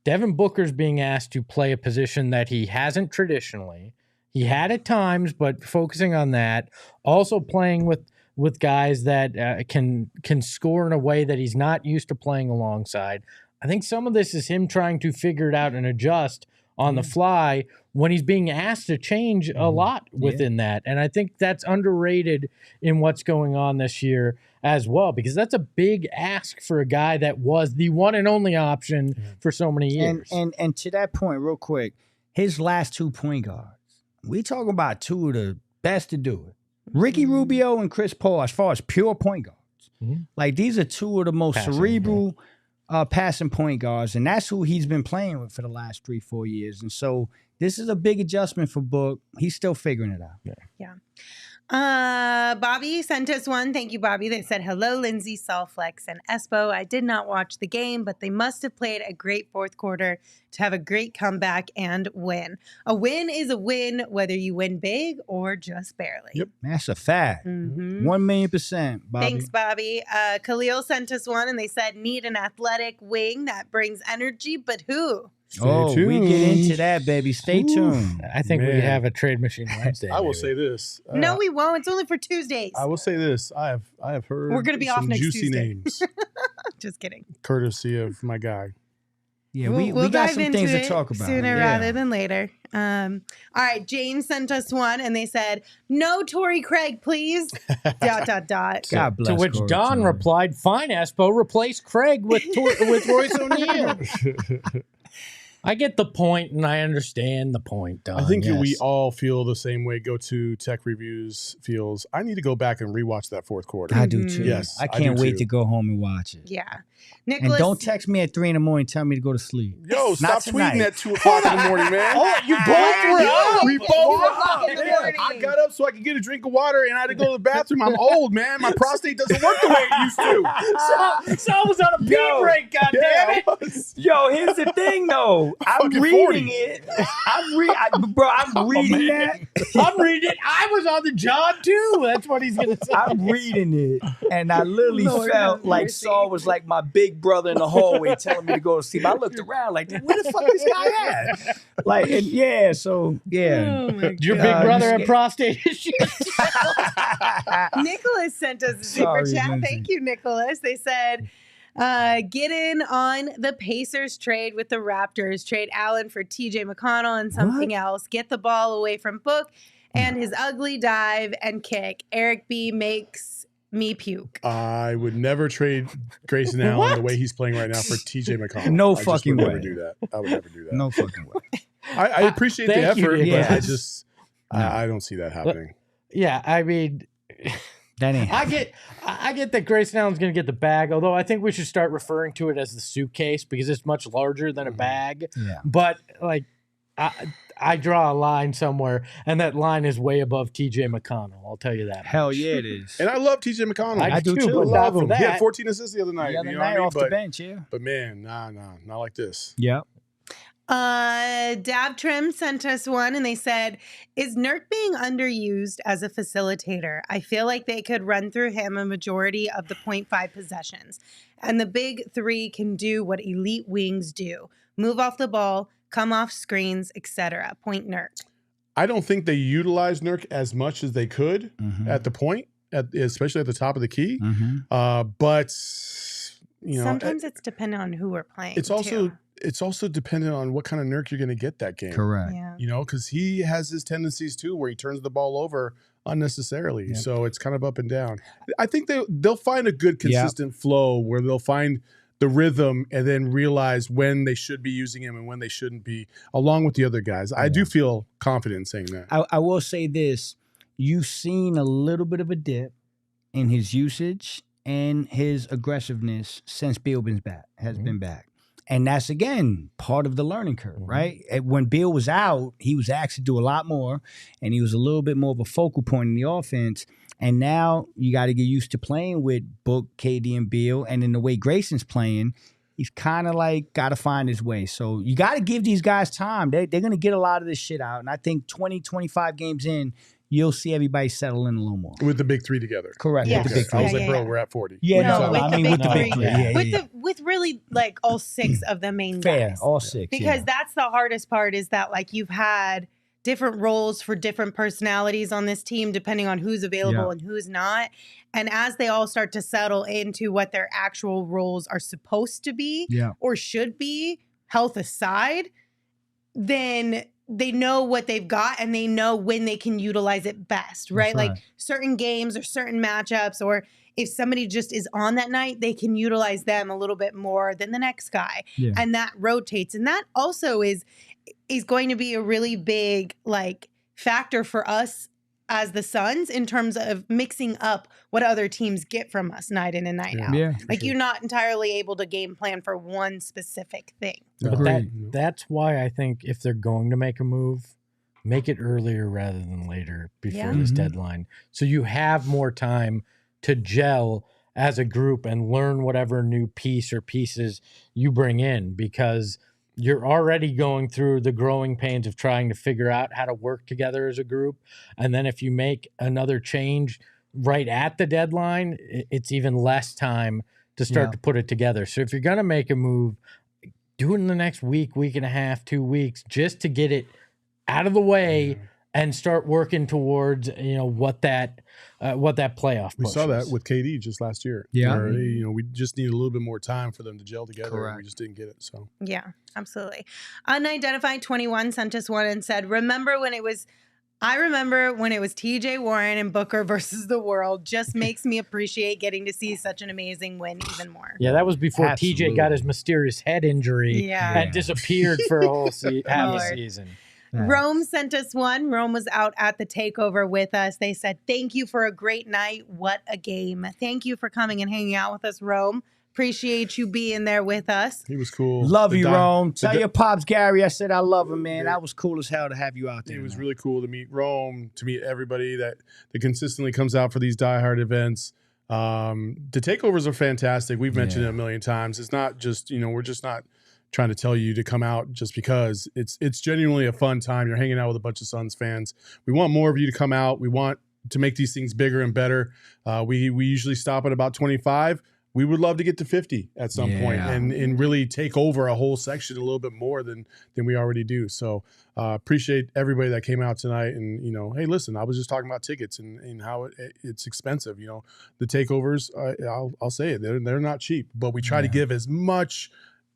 Devin Booker's being asked to play a position that he hasn't traditionally. He had at times, but focusing on that. Also playing with guys that can score in a way that he's not used to playing alongside. I think some of this is him trying to figure it out and adjust on the fly when he's being asked to change a lot within that. And I think that's underrated in what's going on this year as well, because that's a big ask for a guy that was the one and only option for so many years. And to that point, real quick, his last 2 point guards, we talking about two of the best to do it. Ricky Rubio and Chris Paul, as far as pure point guards. Like, these are two of the most cerebral passing point guards, and that's who he's been playing with for the last 3-4 years. And so this is a big adjustment for Book. He's still figuring it out. Yeah. Bobby sent us one. Thank you, Bobby. They said, hello, Lindsay, Salflex, and Espo. I did not watch the game, but they must have played a great fourth quarter to have a great comeback and win. A win is a win, whether you win big or just barely. Yep. That's a fact. 1,000,000%, Bobby. Thanks, Bobby. Khalil sent us one, and they said, need an athletic wing that brings energy, but who? We get into that, baby. Stay tuned. I think we have a trade machine Wednesday. I will say this. No, we won't. It's only for Tuesdays. I will say this. I have heard We're gonna be off some next juicy Tuesday. names, Just kidding. courtesy of my guy. Yeah, We'll we got dive some into things to it talk about. sooner rather than later. All right, James sent us one, and they said, "No, Torrey Craig, please." ... God bless. To which Corey Don Torrey. replied, "Fine, Espo, replace Craig with Royce O'Neal." I get the point, and I understand the point, Don. I think yes. we all feel the same way. Go to Tech Reviews feels. I need to go back and rewatch that fourth quarter. I do too. Yes, I I can't do wait too. to go home and watch it. Yeah, And Nicholas. don't text me at 3 a.m. and tell me to go to sleep. Yo, stop Not tonight. tweeting at 2 o'clock in the morning, man. Oh, you both were up. We both were up. in the Yeah, morning. I got up so I could get a drink of water, and I had to go to the bathroom. I'm old, man. My prostate doesn't work the way it used to. Sal was on a pee break, goddammit. it. Yo, here's the thing, though. I'm Fucking reading 40. it. I'm reading that. I'm reading it. I was on the job too. That's what he's gonna say. I'm reading it, and I literally Lord felt have like mercy. Saul was like my big brother in the hallway telling me to go to sleep. I looked around like, where the fuck this guy at? Like, and yeah, so yeah. Oh my Your God. big brother had prostate issues. Nicholas sent us a super Sorry, chat. Lindsay. Thank you, Nicholas. They said, get in on the Pacers trade with the Raptors. Trade Allen for TJ McConnell and something else. Get the ball away from Book and his ugly dive and kick. Eric B makes me puke. I would never trade Grayson Allen the way he's playing right now for TJ McConnell. No I just fucking would never way. do that. I would never do that. No fucking way. I appreciate the Thank you, effort, Nick. but I Yes. just I don't see that happening. Yeah, I mean, That ain't. I get that Grayson Allen's going to get the bag, although I think we should start referring to it as the suitcase because it's much larger than a bag. Yeah. But like, I draw a line somewhere, and that line is way above TJ McConnell. I'll tell you that. Hell yeah, it is. And I love TJ McConnell. I do too, I but love not for him. He had that. 14 assists the other night. The other you know what I night mean? off the bench, yeah. But man, not like this. Yep. Dab Trim sent us one and they said, is Nurk being underused as a facilitator? I feel like they could run through him a majority of the 0.5 possessions. And the big three can do what elite wings do. Move off the ball, come off screens, etc. Point Nurk. I don't think they utilize Nurk as much as they could at the point, especially at the top of the key. But you know, sometimes it's dependent on who we're playing. It's also dependent on what kind of Nurk you're going to get that game. Correct. Yeah. You know, because he has his tendencies too, where he turns the ball over unnecessarily. Yep. So it's kind of up and down. I think they'll find a good consistent flow where they'll find the rhythm and then realize when they should be using him and when they shouldn't be, along with the other guys. I do feel confident in saying that. I will say this. You've seen a little bit of a dip in his usage and his aggressiveness since Beal has been back. And that's, again, part of the learning curve, right? When Beal was out, he was asked to do a lot more, and he was a little bit more of a focal point in the offense. And now you got to get used to playing with Book, KD, and Beal. And in the way Grayson's playing, he's kind of like got to find his way. So you got to give these guys time. They're going to get a lot of this shit out. And I think 20, 25 games in, you'll see everybody settle in a little more. With the big three together. Correct. Yes. With the big I was three. like, bro, we're at 40. Yeah, No, no, with I the mean big with the big three. three. Yeah. With really like all six of the main Fair, guys. all six. Because yeah. that's the hardest part is that like you've had different roles for different personalities on this team depending on who's available and who's not. And as they all start to settle into what their actual roles are supposed to be or should be, health aside, then they know what they've got and they know when they can utilize it best, right? That's right. Like certain games or certain matchups, or if somebody just is on that night, they can utilize them a little bit more than the next guy. Yeah. And that rotates. And that also is going to be a really big like factor for us as the Suns in terms of mixing up what other teams get from us night in and night out. Yeah. Like you're not entirely able to game plan for one specific thing. But that's why I think if they're going to make a move, make it earlier rather than later before this deadline. So you have more time to gel as a group and learn whatever new piece or pieces you bring in, because you're already going through the growing pains of trying to figure out how to work together as a group. And then if you make another change right at the deadline, it's even less time to start to put it together. So if you're going to make a move, do it in the next week, week and a half, 2 weeks, just to get it out of the way and start working towards, what that playoff We push saw that is. with KD just last year. Yeah. Where, we just needed a little bit more time for them to gel together. Correct. And we just didn't get it. So Yeah, absolutely. Unidentified 21 sent us one and said, I remember when it was TJ Warren and Booker versus the world. Just makes me appreciate getting to see such an amazing win even more. Yeah, that was before Absolutely. TJ got his mysterious head injury and disappeared for a whole half a Lord. season. Rome sent us one. Rome was out at the takeover with us. They said, thank you for a great night. What a game. Thank you for coming and hanging out with us, Rome. Appreciate you being there with us. he was cool. Love The you, di- Rome. the Tell di- your pops, Gary, I said I love him, man. That was cool as hell to have you out there. It was man. really cool to meet Rome, to meet everybody that consistently comes out for these diehard events. The takeovers are fantastic. We've mentioned it a million times. It's not just, we're just not trying to tell you to come out just because it's genuinely a fun time. You're hanging out with a bunch of Suns fans. We want more of you to come out. We want to make these things bigger and better. We usually stop at about 25. We would love to get to 50 at some point and really take over a whole section a little bit more than we already do. So appreciate everybody that came out tonight. And, hey, listen, I was just talking about tickets and how it's expensive. The takeovers, I'll say it, they're not cheap, but we try to give as much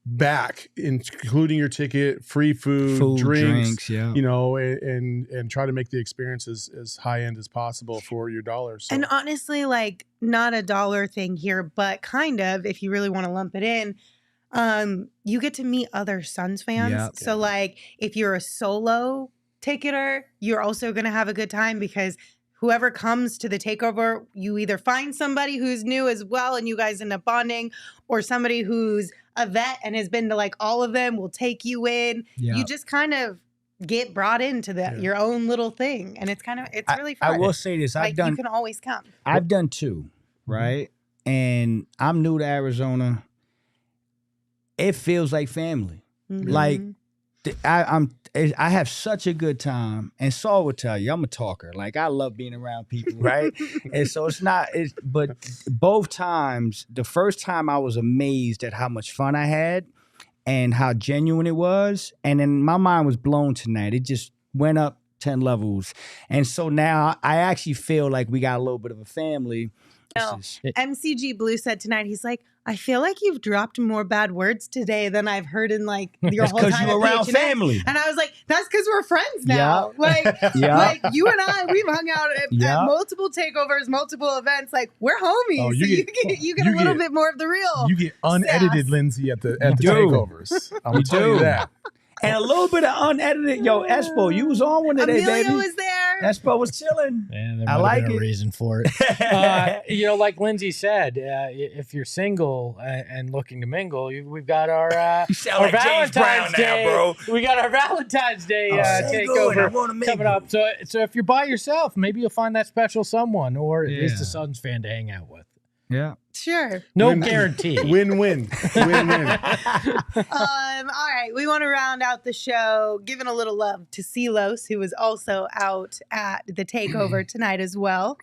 back, including your ticket, free food drinks, and try to make the experience as high end as possible for your dollars. So. And honestly, like, not a dollar thing here, but kind of, if you really want to lump it in, you get to meet other Suns fans. Yep. So like, if you're a solo ticketer, you're also going to have a good time because whoever comes to the takeover, you either find somebody who's new as well and you guys end up bonding, or somebody who's a vet and has been to like all of them will take you in. Yep. You just kind of get brought into your own little thing, and it's really fun. I will say this: you can always come. I've done 2, right? And I'm new to Arizona. It feels like family. Mm-hmm. Like I have such a good time, and Saul would tell you I'm a talker. Like I love being around people, right? And so but both times, the first time I was amazed at how much fun I had and how genuine it was, and then my mind was blown tonight. It just went up 10 levels, and so now I actually feel like we got a little bit of a family. MCG Blue said tonight, he's like, I feel like you've dropped more bad words today than I've heard in like your whole time. Because you're around family. And I was like, that's because we're friends now. Like you and I, we've hung out at multiple takeovers, multiple events. Like we're homies. Oh, you get a little bit more of the real. You get unedited sass. Lindsay at the takeovers. I'm gonna tell you that. And a little bit of unedited. Yo, Espo, you was on one today, Amelia baby. was there. Espo was chilling. Man, there I might like have been it. a reason for it. Like Lindsay said, if you're single and looking to mingle, we've got our You sound like James Brown Day. now, bro. We got our Valentine's Day takeover coming up. So if you're by yourself, maybe you'll find that special someone, or at least a Suns fan to hang out with. Yeah. Sure. No guarantee. Win-win. Win-win. All right. We want to round out the show giving a little love to Silos, who was also out at the takeover tonight as well.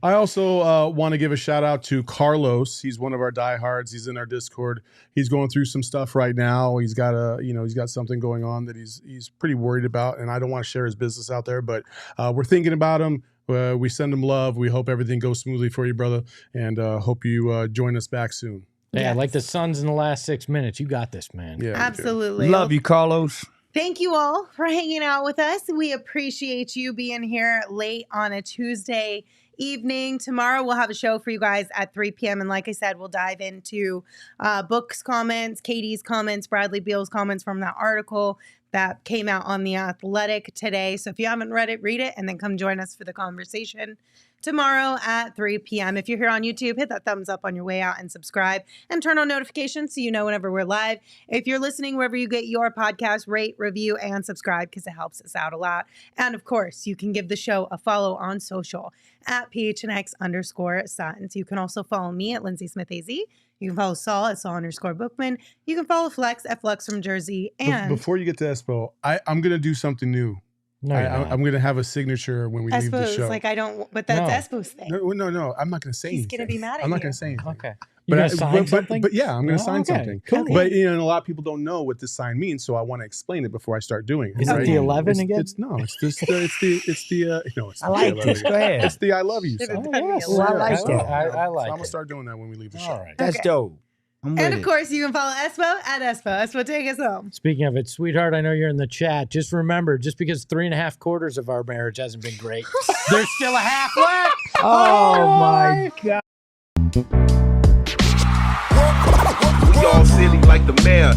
I also want to give a shout out to Carlos. He's one of our diehards. He's in our Discord. He's going through some stuff right now. He's got he's got something going on that he's pretty worried about, and I don't want to share his business out there, but we're thinking about him. We send him love. We hope everything goes smoothly for you, brother, and hope you join us back soon. Yeah, like the Suns in the last 6 minutes. You got this, man. Yeah, absolutely. Love you, Carlos. Thank you all for hanging out with us. We appreciate you being here late on a Tuesday evening. Tomorrow we'll have a show for you guys at 3 p.m. And like I said, we'll dive into Book's comments, Katie's comments, Bradley Beal's comments from that article that came out on The Athletic today. So if you haven't read it, read it, and then come join us for the conversation tomorrow at 3 p.m. If you're here on YouTube, hit that thumbs up on your way out and subscribe and turn on notifications so you know whenever we're live. If you're listening wherever you get your podcast, rate, review, and subscribe because it helps us out a lot. And of course, you can give the show a follow on social at PHNX_Suns. You can also follow me at Lindsay Smith AZ. You can follow Saul at Saul_Bookman. You can follow Flex at Flex from Jersey. And before you get to Espo, I'm going to do something new. No, I'm going to have a signature when we leave the show. Like but that's Espo's thing. No. I'm not going to say anything. He's going to be mad at you. I'm not going to say anything. Okay. You gonna sign something? But yeah, I'm going to sign okay. something. Cool. Okay. But a lot of people don't know what this sign means, so I want to explain it before I start doing it. Is it the 11 again? It's the I like this. Go ahead. It's the I love you sign. Oh, I like that. I like I'm going it. to start doing that when we leave the show. All right. That's dope. I'm with And of it. course, you can follow Espo at Espo. Espo, take us home. Speaking of it, sweetheart, I know you're in the chat. Just remember, just because 3.5 quarters of our marriage hasn't been great, there's still a half left. Oh my God. We all silly like the mayor.